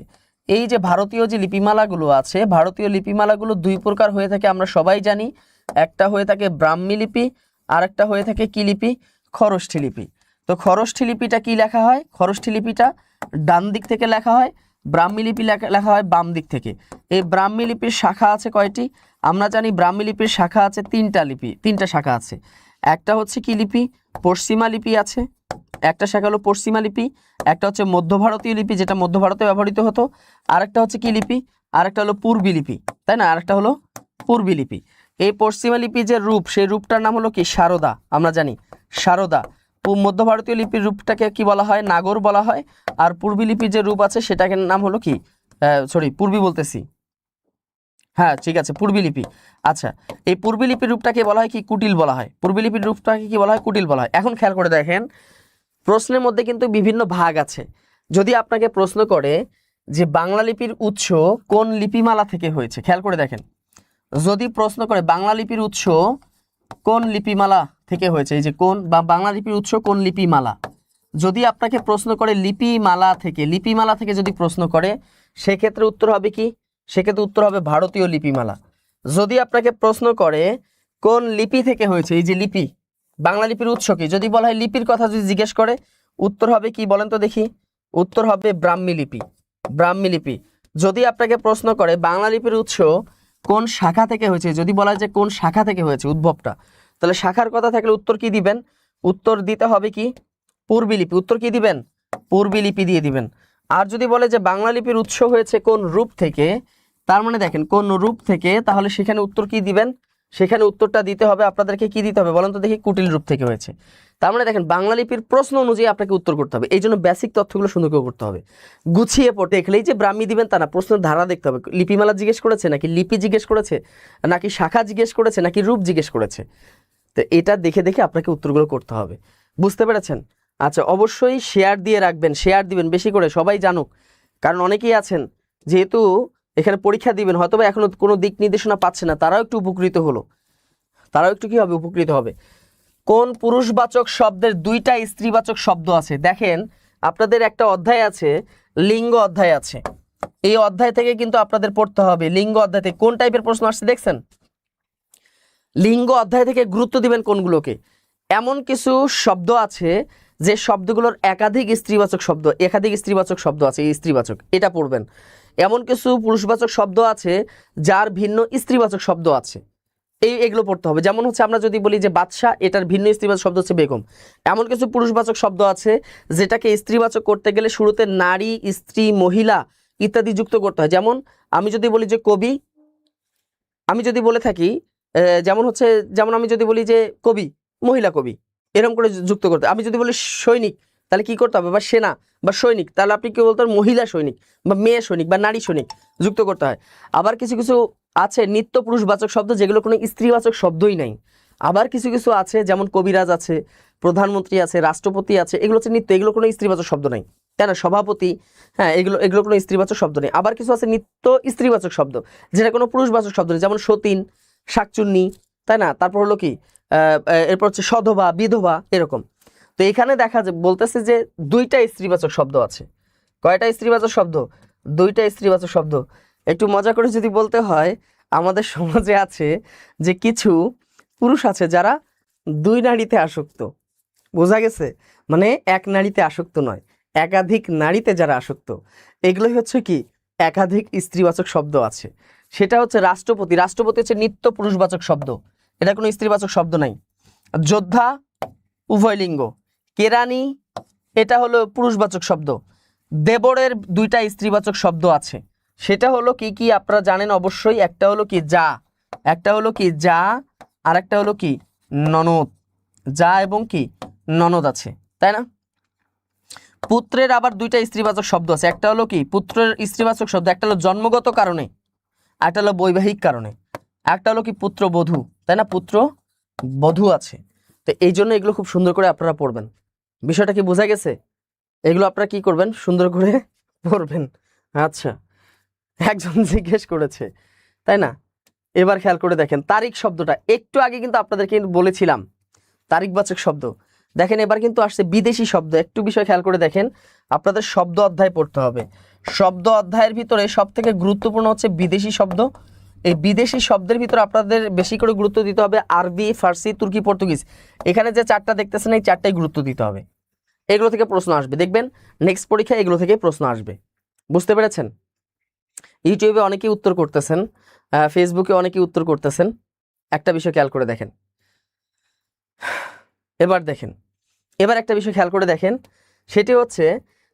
এই যে ভারতীয় যে লিপিমালাগুলো আছে, ভারতীয় লিপিমালাগুলো দুই প্রকার হয়ে থাকে, আমরা সবাই জানি। একটা হয়ে থাকে ব্রাহ্মী লিপি, আর একটা হয়ে থাকে কি লিপি? খরষ্ঠী লিপি। তো খরষ্ঠী লিপিটা কি লেখা হয়? খরষ্ঠী লিপিটা ডান দিক থেকে লেখা হয়, ব্রাহ্মী লিপি লেখা হয় বাম দিক থেকে। এই ব্রাহ্মী লিপির শাখা আছে কয়টি? আমরা জানি ব্রাহ্মী লিপির শাখা আছে তিনটা শাখা আছে। একটা হচ্ছে কি লিপি? পশ্চিমা লিপি আছে, একটা শাখা হলো পশ্চিমা লিপি। একটা হচ্ছে মধ্য ভারতীয় লিপি, যেটা মধ্য ভারতে ব্যবহৃত হতো। আরেকটা হচ্ছে কি লিপি? আরেকটা হলো পূর্বী লিপি, তাই না? আরেকটা হলো পূর্বী লিপি। এই পশ্চিমা লিপির যে রূপ, সেই রূপটার নাম হলো কি? সারদা। আমরা জানি সারদা। মধ্য ভারতীয় লিপির রূপটাকে কি বলা হয়? নাগর বলা হয়। আর পূর্বী লিপির যে রূপ আছে সেটাকে নাম হলো কি? পূর্বী বলতেছি, হ্যাঁ ঠিক আছে, পূর্বী লিপি। আচ্ছা, এই পূর্বী লিপির রূপটাকে বলা হয় কি? কুটিল বলা হয়। পূর্বী লিপির রূপটাকে কি বলা হয়? কুটিল বলা হয়। এখন খেয়াল করে দেখেন, প্রশ্নের মধ্যে কিন্তু বিভিন্ন ভাগ আছে। যদি আপনাকে প্রশ্ন করে যে বাংলা লিপির উৎস কোন লিপিমালা থেকে হয়েছে, খেয়াল করে দেখেন, যদি প্রশ্ন করে বাংলা লিপির উৎস কোন লিপিমালা থেকে হয়েছে, এই যে কোন, বা বাংলা লিপির উৎস কোন লিপিমালা, যদি আপনাকে প্রশ্ন করে লিপিমালা থেকে যদি প্রশ্ন করে, সেক্ষেত্রে উত্তর হবে কি? সেক্ষেত্রে উত্তর হবে ভারতীয় লিপিমালা। যদি আপনাকে প্রশ্ন করে কোন লিপি থেকে হয়েছে, এই যে লিপি, বাংলা লিপির উৎস কি, যদি বলা হয় লিপির কথা যদি জিজ্ঞেস করে, উত্তর হবে কি বলেন তো দেখি? উত্তর হবে ব্রাহ্মী লিপি। যদি আপনাকে প্রশ্ন করে বাংলা লিপির উৎস কোন শাখা থেকে হয়েছে, যদি বলা হয় যে কোন শাখা থেকে হয়েছে উদ্ভবটা, তাহলে শাখার কথা থাকলে উত্তর কি দিবেন? উত্তর দিতে হবে কি? পূর্বী লিপি। উত্তর কি দিবেন? পূর্বী লিপি দিয়ে দিবেন। আর যদি বলে যে বাংলা লিপির উৎস হয়েছে কোন রূপ থেকে, তার মানে দেখেন কোন রূপ থেকে, তাহলে সেখানে উত্তর কি দিবেন? সেখানে উত্তরটা দিতে হবে আপনাদেরকে কি দিতে হবে বলেন তো দেখি? কুটিল রূপ থেকে হয়েছে। তার মানে দেখেন বাংলা লিপির প্রশ্ন অনুযায়ী আপনাকে উত্তর করতে হবে। এই জন্য বেসিক তথ্যগুলো সুন্দর করে করতে হবে, গুছিয়ে পড়ে। দেখলেই যে ব্রাহ্মী দিবেন তা না, প্রশ্নের ধারা দেখতে হবে। লিপিমালা জিজ্ঞেস করেছে নাকি লিপি জিজ্ঞেস করেছে, নাকি শাখা জিজ্ঞেস করেছে, নাকি রূপ জিজ্ঞেস করেছে। তো এটা দেখে আপনাকে উত্তরগুলো করতে হবে। বুঝতে পেরেছেন? আচ্ছা, অবশ্যই শেয়ার দিয়ে রাখবেন, শেয়ার দিবেন বেশি করে, সবাই জানুক। কারণ অনেকেই আছেন যেহেতু এখানে পরীক্ষা দিবেন, হয়তো বা এখনো কোনো দিক নির্দেশনা পাচ্ছে না, তারাও একটু উপকৃত হলো, তারাও একটু কি হবে, উপকৃত হবে। কোন পুরুষবাচক শব্দের দুইটা স্ত্রীবাচক শব্দ আছে? দেখেন আপনাদের একটা অধ্যায় আছে, লিঙ্গ অধ্যায় আছে, এই অধ্যায় থেকে কিন্তু আপনাদের পড়তে হবে। লিঙ্গ অধ্যায় থেকে কোন টাইপের প্রশ্ন আসছে দেখছেন? লিঙ্গ অধ্যায় থেকে গুরুত্ব দিবেন কোনগুলোকে। এমন কিছু শব্দ আছে যে শব্দগুলোর একাধিক স্ত্রীবাচক শব্দ, একাধিক স্ত্রীবাচক শব্দ আছে, এই স্ত্রীবাচক, এটা পড়বেন। এমন কিছু পুরুষবাচক শব্দ আছে যার ভিন্ন স্ত্রীবাচক শব্দ আছে, এগুলো পড়তে হবে। যেমন হচ্ছে আমরা যদি বলি যে বাদশা, এটার ভিন্ন স্ত্রীবাচক শব্দ হচ্ছে বেগম। এমন কিছু পুরুষবাচক শব্দ আছে যেটাকে স্ত্রীবাচক করতে গেলে শুরুতে নারী, স্ত্রী, মহিলা ইত্যাদি যুক্ত করতে হয়। যেমন আমি যদি বলি যে কবি, আমি যদি বলে থাকি যেমন হচ্ছে, যেমন আমি যদি বলি যে কবি, মহিলা কবি, এরকম করে যুক্ত করতে। আমি যদি বলি সৈনিক, তাহলে কি করতে হবে, বা সেনা বা সৈনিক, তাহলে আপনি কি বলতে হবে, মহিলা সৈনিক বা মেয়ে সৈনিক বা নারী সৈনিক যুক্ত করতে হয়। আবার কিছু কিছু আছে নিত্য পুরুষবাচক শব্দ যেগুলো কোনো স্ত্রীবাচক শব্দই নাই। আবার কিছু কিছু আছে যেমন কবিরাজ আছে, প্রধানমন্ত্রী আছে, রাষ্ট্রপতি আছে, এগুলো হচ্ছে নিত্য, এগুলো কোনো স্ত্রীবাচক শব্দ নাই, তাই না? সভাপতি, হ্যাঁ, এগুলো এগুলো কোনো স্ত্রীবাচক শব্দ নেই। আবার কিছু আছে নিত্য স্ত্রীবাচক শব্দ যেটা কোনো পুরুষবাচক শব্দ নেই, যেমন সতীন, শাকচুন্নি, তাই না? তারপর হলো কি এরপর হচ্ছে সধবা, বিধবা, এরকম। তো এখানে দেখা যায় বলতেছে যে দুইটা স্ত্রীবাচক শব্দ আছে। কয়টা স্ত্রীবাচক শব্দ? দুইটা স্ত্রীবাচক শব্দ। একটু মজা করে যদি বলতে হয়, আমাদের সমাজে আছে যে কিছু পুরুষ আছে যারা দুই নারীতে আসক্ত, বোঝা গেছে? মানে এক নারীতে আসক্ত নয়, একাধিক নারীতে যারা আসক্ত, এগুলোই হচ্ছে কি একাধিক স্ত্রীবাচক শব্দ আছে। সেটা হচ্ছে রাষ্ট্রপতি, রাষ্ট্রপতি হচ্ছে নিত্য পুরুষবাচক শব্দ, এটা কোনো স্ত্রীবাচক শব্দ নাই। যোদ্ধা উভয়লিঙ্গ, কেরানি এটা হলো পুরুষবাচক শব্দ। দেবরের দুইটা স্ত্রীবাচক শব্দ আছে, সেটা হলো কি কি আপনারা জানেন অবশ্যই। একটা হলো কি যা, একটা হলো কি যা, আর একটা হলো কি ননদ। যা এবং কি ননদ আছে, তাই না? পুত্রের আবার দুইটা স্ত্রীবাচক শব্দ আছে, একটা হলো কি পুত্রের স্ত্রীবাচক শব্দ, একটা হলো জন্মগত কারণে, একটা হলো বৈবাহিক কারণে, একটা হলো কি পুত্রবধূ, তাই না? পুত্র বধূ আছে। তো এই জন্য এগুলো খুব সুন্দর করে আপনারা পড়বেন। বিষয়টা কি বোঝা গেছে? এগুলো আপনারা কি করবেন, সুন্দর করে পড়বেন। আচ্ছা, একজন জিজ্ঞেস করেছে, তাই না? এবার খেয়াল করে দেখেন তারিখ শব্দটা, একটু আগে কিন্তু আপনাদেরকে বলেছিলাম তারিখবাচক শব্দ। দেখেন এবার কিন্তু আসছে বিদেশি শব্দ। একটু বিষয় খেয়াল করে দেখেন, আপনাদের শব্দ অধ্যায় পড়তে হবে। শব্দ অধ্যায়ের ভিতরে সব থেকে গুরুত্বপূর্ণ হচ্ছে বিদেশি শব্দ। এই বিদেশি শব্দের ভিতরে আপনাদের বেশি করে গুরুত্ব দিতে হবে আরবি, ফার্সি, তুর্কি, পর্তুগিজ। এখানে যে চারটা দেখতেছেন এই চারটাই গুরুত্ব দিতে হবে। এগুলো থেকে প্রশ্ন আসবে, দেখবেন নেক্সট পরীক্ষায় এগুলো থেকে প্রশ্ন আসবে। বুঝতে পেরেছেন? ইউটিউবে অনেকেই উত্তর করতেছেন, ফেসবুকে অনেকেই উত্তর করতেছেন। একটা বিষয় খেয়াল করে দেখেন, এবার দেখেন, এবার একটা বিষয় খেয়াল করে দেখেন, সেটি হচ্ছে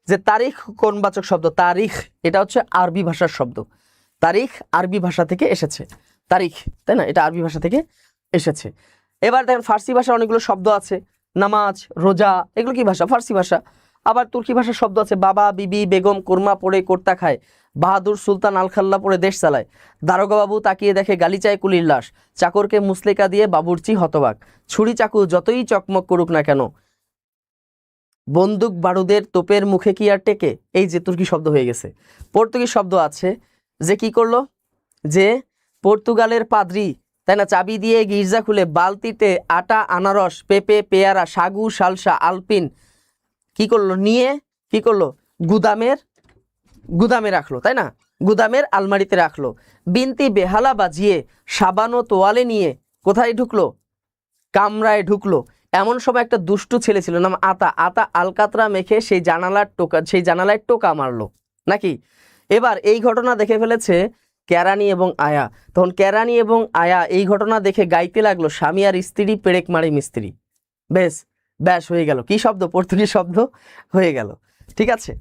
যে তারিখ কোনবাচক শব্দ। তারিখ এটা হচ্ছে আরবি ভাষার শব্দ, তারিখ আরবি ভাষা থেকে এসেছে, তারিখ, তাই না? এটা আরবি ভাষা থেকে এসেছে। এবার দেখেন ফার্সি ভাষার অনেকগুলো শব্দ আছে, নামাজ, রোজা, এগুলো কি ভাষা? ফার্সি ভাষা। আবার তুর্কি ভাষার শব্দ আছে, বাবা, বিবি, বেগম, কোরমা পড়ে কোর্তা খায়, বাহাদুর সুলতান আলখাল্লা পড়ে দেশ চালায়, দারোগা বাবু তাকিয়ে দেখে গালি চায় কুলির লাশ, চাকরকে মুসলেকা দিয়ে বাবুর্চি হতবাক, ছুরি চাকু যতই চকমক করুক না কেন, বন্দুক বারুদের তোপের মুখে কি আর টেকে। এই যে তুর্কি শব্দ হয়ে গেছে। পর্তুগিজ শব্দ আছে যে কি করলো, যে পর্তুগালের পাদ্রি, তাই না, চাবি দিয়ে গির্জা খুলে বালতিতে আটা, আনারস, পেঁপে, পেয়ারা, সাগু, সালসা, আলপিন কি করলো, নিয়ে কি করলো, গুদামে রাখলো, তাই না? গুদামের আলমারিতে রাখলো। বিনতি বেহালা বাজিয়ে সাবান ও তোয়ালে নিয়ে কোথায় ঢুকলো, কামরায় ঢুকলো। এমন সময় একটা দুষ্টু ছেলে ছিল নাম আতা, আতা আলকাতরা মেখে সেই জানালায় টোকা মারলো, নাকি? এবার এই ঘটনা দেখে ফেলেছে কেরানি এবং আয়া। তখন কেরানি এবং আয়া এই ঘটনা দেখে গাইতে লাগলো, স্বামী আর স্ত্রী পেরেক মারে মিস্ত্রি। ব্যাস হয়ে গেল। কি শব্দ? পর্তুগিজ শব্দ হয়ে গেল। ঠিক আছে,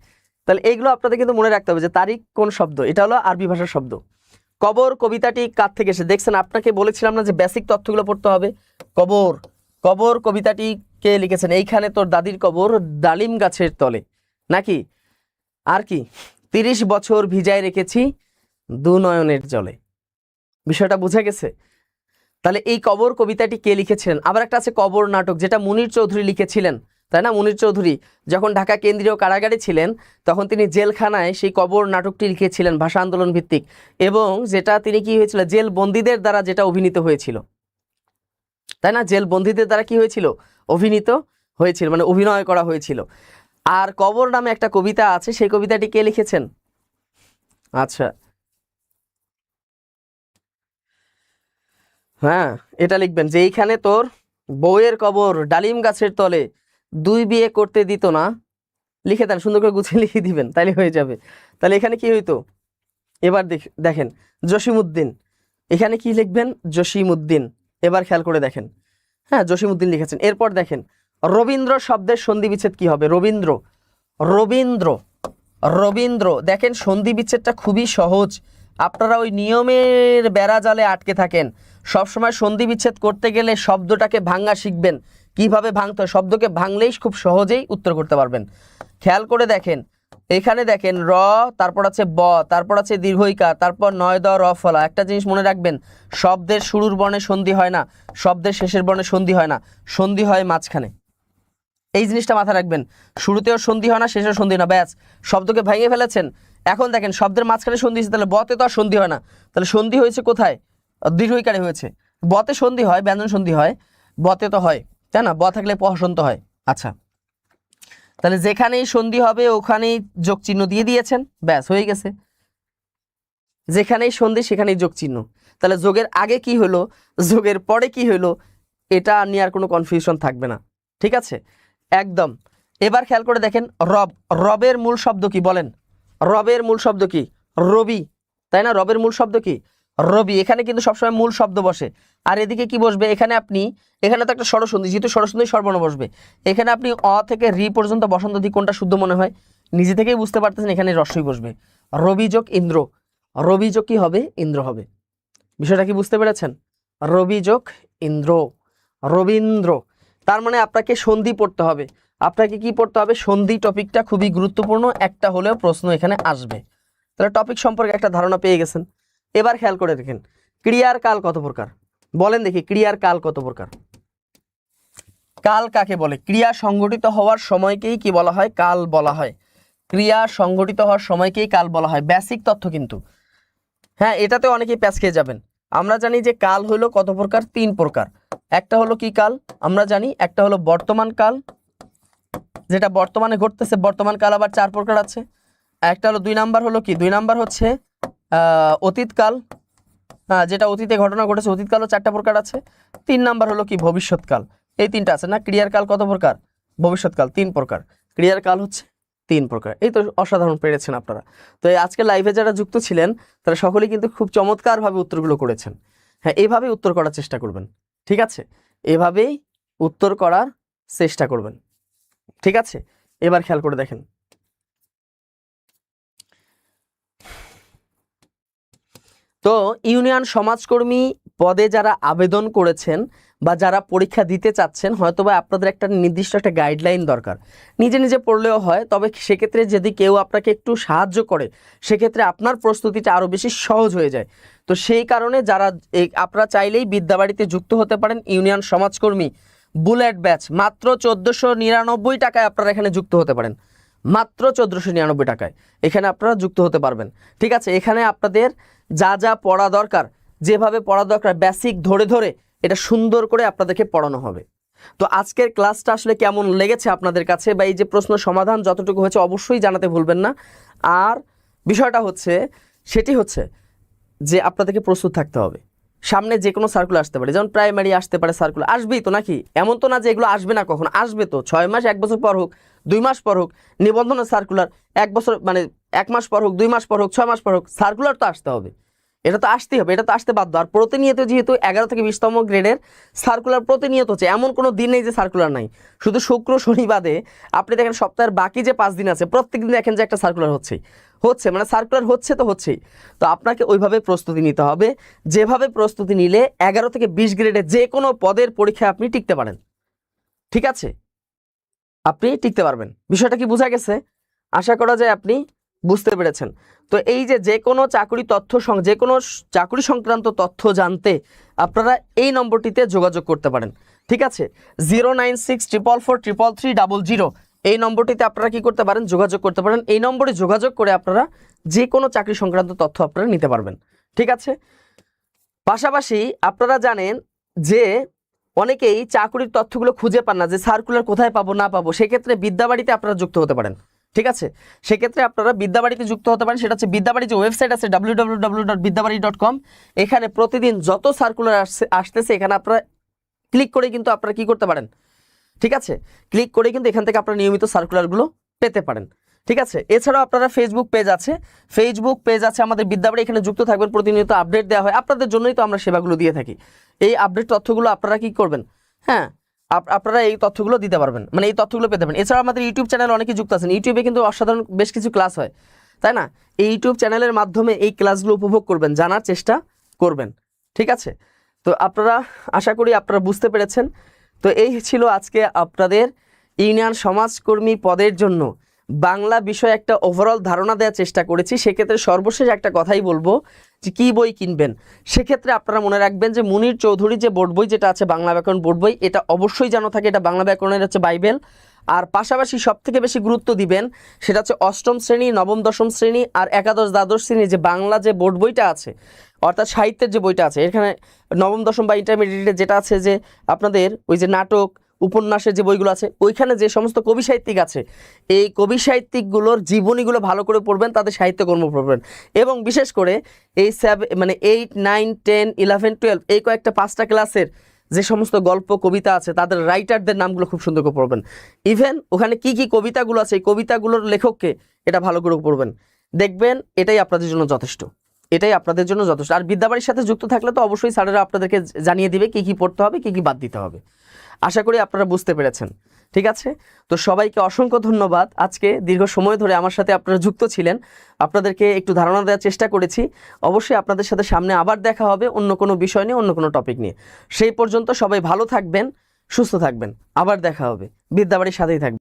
তাহলে এইগুলো আপনাদের কিন্তু মনে রাখতে হবে যে তারিখ কোন শব্দ, এটা হলো আরবি ভাষার শব্দ। কবর কবিতাটি কার থেকে এসে দেখছেন? আপনাকে বলেছিলাম না যে বেসিক তথ্যগুলো পড়তে হবে। কবর, কবর কবিতাটি কে লিখেছেন? এইখানে তোর দাদির কবর ডালিম গাছের তলে, নাকি? আর কি, 30 বছর ভিজায় রেখেছি দু নয়নের জলে। বিষয়টা বোঝা গেছে? তাহলে এই কবর কবিতাটি কে লিখেছিলেন? আবার একটা আছে কবর নাটক, যেটা মুনির চৌধুরী লিখেছিলেন। তাই না? মুনীর চৌধুরী যখন ঢাকা কেন্দ্রীয় কারাগারে ছিলেন তখন তিনি জেলখানায় সেই কবর নাটকটি লিখেছিলেন ভাষা আন্দোলন ভিত্তিক, এবং যেটা তিনি কি হয়েছিল, জেল বন্দীদের দ্বারা যেটা অভিনীত হয়েছিল, তাই না? জেল বন্দীদের দ্বারা কি হয়েছিল, অভিনীত হয়েছিল, মানে অভিনয় করা হয়েছিল। আর কবর নামে একটা কবিতা আছে, সেই কবিতাটি কে লিখেছেন? আচ্ছা, হ্যাঁ, এটা লিখবেন যে এইখানে তোর বউয়ের কবর ডালিম গাছের তলে, দুই বিয়ে করতে দিত না। লিখে দেন, সুন্দর করে গুছিয়ে লিখে দিবেন, তাইলে হয়ে যাবে। তাহলে এখানে কি হইতো, এবার দেখেন জসিমউদ্দিন, এখানে কি লিখবেন, জসিমউদ্দিন। এবার খেয়াল করে দেখেন, হ্যাঁ জসিমউদ্দিন লিখেছেন। এরপর দেখেন রবীন্দ্র শব্দের সন্ধি বিচ্ছেদ কি হবে, রবীন্দ্র, রবীন্দ্র, রবীন্দ্র। দেখেন সন্ধি বিচ্ছেদটা খুবই সহজ, আপনারা ওই নিয়মের বেড়াজালে আটকে থাকেন। সবসময় সন্ধি বিচ্ছেদ করতে গেলে শব্দটাকে ভাঙা শিখবেন, কিভাবে ভাঙতে হয়, শব্দকে ভাঙলেই খুব সহজেই উত্তর করতে পারবেন। খেয়াল করে দেখেন, এখানে দেখেন র, তারপর আছে ব, তারপর আছে দীর্ঘইকার, তারপর নয় দ র ফলা। একটা জিনিস মনে রাখবেন, শব্দের শুরুর বর্ণে সন্ধি হয় না, শব্দের শেষের বর্ণে সন্ধি হয় না, সন্ধি হয় মাঝখানে। এই জিনিসটা মাথায় রাখবেন, শুরুতেও সন্ধি হয় না, শেষেও সন্ধি না, ব্যাস শব্দকে ভেঙে ফেলেছেন। এখন দেখেন শব্দের মাঝখানে সন্ধি হয়েছে, তাহলে বতে তো আর সন্ধি হয় না, তাহলে সন্ধি হয়েছে কোথায়, দীর্ঘইকারে হয়েছে। বতে সন্ধি হয়, ব্যঞ্জন সন্ধি হয়, বতে তো হয়, তাই না? ব থাকলে প হসন্ত হয়। আচ্ছা, তাহলে যেখানেই সন্ধি হবে ওখানেই যোগ চিহ্ন দিয়ে দিয়েছেন, ব্যাস হয়ে গেছে। যেখানেই সন্ধি সেখানেই যোগ চিহ্ন। তাহলে যোগের আগে কি হলো, যোগের পরে কি হলো, এটা নিয়ে আর কোনো কনফিউশন থাকবে না, ঠিক আছে একদম। এবার খেয়াল করে দেখেন রব, রবের মূল শব্দ কি বলেন, রবের মূল শব্দ কি, রবি, তাই না? রবের মূল শব্দ কি, রবি। এখানে কিন্তু সবসময় মূল শব্দ বসে, আর এদিকে কি বসবে, এখানে আপনি, এখানে তো একটা স্বরসন্ধি, যেহেতু স্বরসন্ধি স্বরবর্ণ বসবে, এখানে আপনি অ থেকে রি পর্যন্ত বসন্ত দিক কোনটা শুদ্ধ মনে হয়, নিজে থেকেই বুঝতে পারতেছেন, এখানে রস্বই বসবে। রবি যোগ ইন্দ্র, রবি যোগ কি হবে, ইন্দ্র হবে। বিষয়টা কি বুঝতে পেরেছেন, রবি যোগ ইন্দ্র, রবীন্দ্র। তার মানে আপনাকে সন্ধি পড়তে হবে, আপনাকে কি পড়তে হবে, সন্ধি টপিকটা খুবই গুরুত্বপূর্ণ, একটা হলেও প্রশ্ন এখানে আসবে। তাহলে টপিক সম্পর্কে একটা ধারণা পেয়ে গেছেন। এবার খেয়াল করে দেখেন ক্রিয়ার কাল কত প্রকার, বলেন দেখি ক্রিয়ার কাল কত প্রকার। কাল কাকে বলে, ক্রিয়া সংঘটিত হওয়ার সময়কেই কি বলা হয়, কাল বলা হয়। ক্রিয়া সংঘটিত হওয়ার সময়কেই কাল বলা হয়, বেসিক তথ্য কিন্তু। হ্যাঁ, এটাতে অনেকেই প্যাচ খেয়ে যাবেন। আমরা জানি যে কাল হলো কত প্রকার, 3 প্রকার। একটা হলো কি কাল, আমরা জানি একটা হলো বর্তমান কাল, যেটা বর্তমানে ঘটতেছে, বর্তমান কাল আবার 4 প্রকার আছে। একটা হলো 2 নাম্বার, হলো কি 2 নাম্বার হচ্ছে অতীতকাল, যেটা অতীতে ঘটনা ঘটেছে, অতীতকালও 4টা প্রকার আছে। 3 নাম্বার হলো কি ভবিষ্যৎকাল। এই 3টা আছে না। ক্রিয়ার কাল কত প্রকার, ভবিষ্যৎকাল 3 প্রকার, ক্রিয়ার কাল হচ্ছে 3 প্রকার। এই তো অসাধারণ পেরেছেন আপনারা। তো এই আজকে লাইভে যারা যুক্ত ছিলেন তারা সকলেই কিন্তু খুব চমৎকারভাবে উত্তরগুলো করেছেন। হ্যাঁ, এইভাবেই উত্তর করার চেষ্টা করবেন, ঠিক আছে? এভাবেই উত্তর করার চেষ্টা করবেন, ঠিক আছে? এবার খেয়াল করে দেখেন, তো ইউনিয়ন সমাজকর্মী পদে যারা আবেদন করেছেন বা যারা পরীক্ষা দিতে চাচ্ছেন, হয়তোবা আপনাদের একটা নির্দিষ্ট একটা গাইডলাইন দরকার। নিজে নিজে পড়লেও হয়, তবে সেক্ষেত্রে যদি কেউ আপনাকে একটু সাহায্য করে সেক্ষেত্রে আপনার প্রস্তুতিটা আরও বেশি সহজ হয়ে যায়। তো সেই কারণে যারা আপনারা চাইলেই বিদ্যাবাড়িতে যুক্ত হতে পারেন। ইউনিয়ন সমাজকর্মী বুলেট ব্যাচ মাত্র 1499 টাকায় আপনারা এখানে যুক্ত হতে পারেন, মাত্র 1499 টাকায় এখানে আপনারা যুক্ত হতে পারবেন, ঠিক আছে? এখানে আপনাদের যা যা পড়া দরকার, যেভাবে পড়া দরকার, বেসিক ধরে ধরে এটা সুন্দর করে আপনাদেরকে পড়ানো হবে। তো আজকের ক্লাসটা আসলে কেমন লেগেছে আপনাদের কাছে, বা এই যে প্রশ্ন সমাধান যতটুকু হয়েছে অবশ্যই জানাতে ভুলবেন না। আর বিষয়টা হচ্ছে, সেটি হচ্ছে যে আপনাদেরকে প্রস্তুত থাকতে হবে। সামনে যে কোনো সার্কুলার আসতে পারে, যেমন প্রাইমারি আসতে পারে, সার্কুলার আসবেই তো নাকি, এমন তো না যে এগুলো আসবে না, কখন আসবে তো। 6 মাস 1 বছর পর হোক, 2 মাস পর হোক, নিবন্ধনের সার্কুলার 1 বছর মানে 1 মাস পর হোক, 2 মাস পর হোক, 6 মাস পর হোক, সার্কুলার তো আসতে হবে, এটা তো আসতেই হবে, এটা তো আসতে বাধ্য। আর প্রতিনিয়ত যেহেতু 11 থেকে 20তম গ্রেডের সার্কুলার প্রতিনিয়ত হচ্ছে, এমন কোনো দিন নেই যে সার্কুলার নাই। শুধু শুক্র শনি বাদে আপনি দেখেন সপ্তাহের বাকি যে 5 দিন আছে প্রত্যেক দিন দেখেন যে একটা সার্কুলার হচ্ছে মানে সার্কুলার হচ্ছে তো হচ্ছেই। তো আপনাকে ওইভাবে প্রস্তুতি নিতে হবে, যেভাবে প্রস্তুতি নিলে 11 থেকে 20 গ্রেডে যে কোনো পদের পরীক্ষায় আপনি টিকতে পারেন, ঠিক আছে? আপনি টিকতে পারবেন। বিষয়টা কি বোঝা গেছে? আশা করা যায় আপনি বুঝতে পেরেছেন। তো এই যে কোনো চাকরি তথ্য, যে কোনো চাকরি সংক্রান্ত তথ্য জানতে আপনারা এই নম্বরটিতে যোগাযোগ করতে পারেন। ঠিক আছে, 09644433300 এই নম্বরটিতে আপনারা কি করতে পারেন, যোগাযোগ করতে পারেন। এই নম্বরে যোগাযোগ করে আপনারা যে কোনো চাকরি সংক্রান্ত তথ্য আপনারা নিতে পারবেন। ঠিক আছে, পাশাপাশি আপনারা জানেন যে অনেকেই চাকরির তথ্যগুলো খুঁজে পান না, যে সার্কুলার কোথায় পাবো না পাবো, সেক্ষেত্রে বিদ্যাবাড়িতে আপনারা যুক্ত হতে পারেন। ঠিক আছে, সেক্ষেত্রে আপনারা বিদ্যাবাড়িতে যুক্ত হতে পারেন। সেটা হচ্ছে বিদ্যাবাড়ি যে ওয়েবসাইট আছে www.বিদ্যাবাড়ি.com, এখানে প্রতিদিন যত সার্কুলার আসতেছে এখানে আপনারা ক্লিক করে কিন্তু আপনারা কি করতে পারেন, ঠিক আছে, ক্লিক করে কিন্তু এখান থেকে আপনারা নিয়মিত সার্কুলারগুলো পেতে পারেন। ঠিক আছে, এছাড়াও আপনারা ফেসবুক পেজ আছে আমাদের বিদ্যাবাড়ি, এখানে যুক্ত থাকবেন। প্রতিনিয়ত আপডেট দেওয়া হয়, আপনাদের জন্যই তো আমরা সেবাগুলো দিয়ে থাকি। এই আপডেট তথ্যগুলো আপনারা কি করবেন, হ্যাঁ আপনারা এই তথ্যগুলো দিতে পারবেন, মানে এই তথ্যগুলো পেতে পারেন। এছাড়া আমাদের ইউটিউব চ্যানেল অনেকে যুক্ত আছেন, ইউটিউবে কিন্তু অসাধারণ বেশ কিছু ক্লাস হয়, তাই না? এই ইউটিউব চ্যানেলের মাধ্যমে এই ক্লাসগুলো উপভোগ করবেন, জানার চেষ্টা করবেন। ঠিক আছে, তো আপনারা আশা করি আপনারা বুঝতে পেরেছেন। তো এই ছিল আজকে আপনাদের ইউনিয়ন সমাজকর্মী পদের জন্য বাংলা বিষয়ে একটা ওভারঅল ধারণা দেওয়ার চেষ্টা করেছি। সেক্ষেত্রে সর্বশেষ একটা কথাই বলবো যে কী বই কিনবেন, সেক্ষেত্রে আপনারা মনে রাখবেন যে মুনির চৌধুরী যে বোর্ড বই যেটা আছে বাংলা ব্যাকরণ বোর্ড বই, এটা অবশ্যই জানা থাকে, এটা বাংলা ব্যাকরণের হচ্ছে বাইবেল। আর পাশাপাশি সবথেকে বেশি গুরুত্ব দিবেন সেটা হচ্ছে অষ্টম শ্রেণী, নবম দশম শ্রেণী আর একাদশ দ্বাদশ শ্রেণী যে বাংলা যে বোর্ড বইটা আছে, অর্থাৎ সাহিত্যের যে বইটা আছে, এখানে নবম দশম বা ইন্টারমিডিয়েটে যেটা আছে যে আপনাদের ওই যে নাটক উপন্যাসের যে বইগুলো আছে, ওইখানে যে সমস্ত কবি সাহিত্যিক আছে, এই কবি সাহিত্যিকগুলোর জীবনীগুলো ভালো করে পড়বেন, তাদের সাহিত্যকর্ম পড়বেন। এবং বিশেষ করে এই 8, 9, 10, 11, 12 এই কয়েকটা 5টা ক্লাসের যে সমস্ত গল্প কবিতা আছে তাদের রাইটারদের নামগুলো খুব সুন্দর করে পড়বেন। ইভেন ওখানে কি কি কবিতাগুলো আছে, এই কবিতাগুলোর লেখককে এটা ভালো করে পড়বেন, দেখবেন এটাই আপনাদের জন্য যথেষ্ট, এটাই আপনাদের জন্য যথেষ্ট। আর বিদ্যাবাড়ির সাথে যুক্ত থাকলে তো অবশ্যই স্যারেরা আপনাদেরকে জানিয়ে দিবে কি কি পড়তে হবে, কি কি বাদ দিতে হবে। আশা করি আপনারা বুঝতে পেরেছেন। ঠিক আছে, তো সবাইকে অসংখ্য ধন্যবাদ। আজকে দীর্ঘ সময় ধরে আমার সাথে আপনারা যুক্ত ছিলেন, আপনাদেরকে একটু ধারণা দেওয়ার চেষ্টা করেছি। অবশ্যই আপনাদের সাথে সামনে আবার দেখা হবে অন্য কোনো বিষয় নিয়ে, অন্য কোনো টপিক নিয়ে। সেই পর্যন্ত সবাই ভালো থাকবেন, সুস্থ থাকবেন, আবার দেখা হবে। বিদ্যাবাড়ির সাথেই থাকবেন।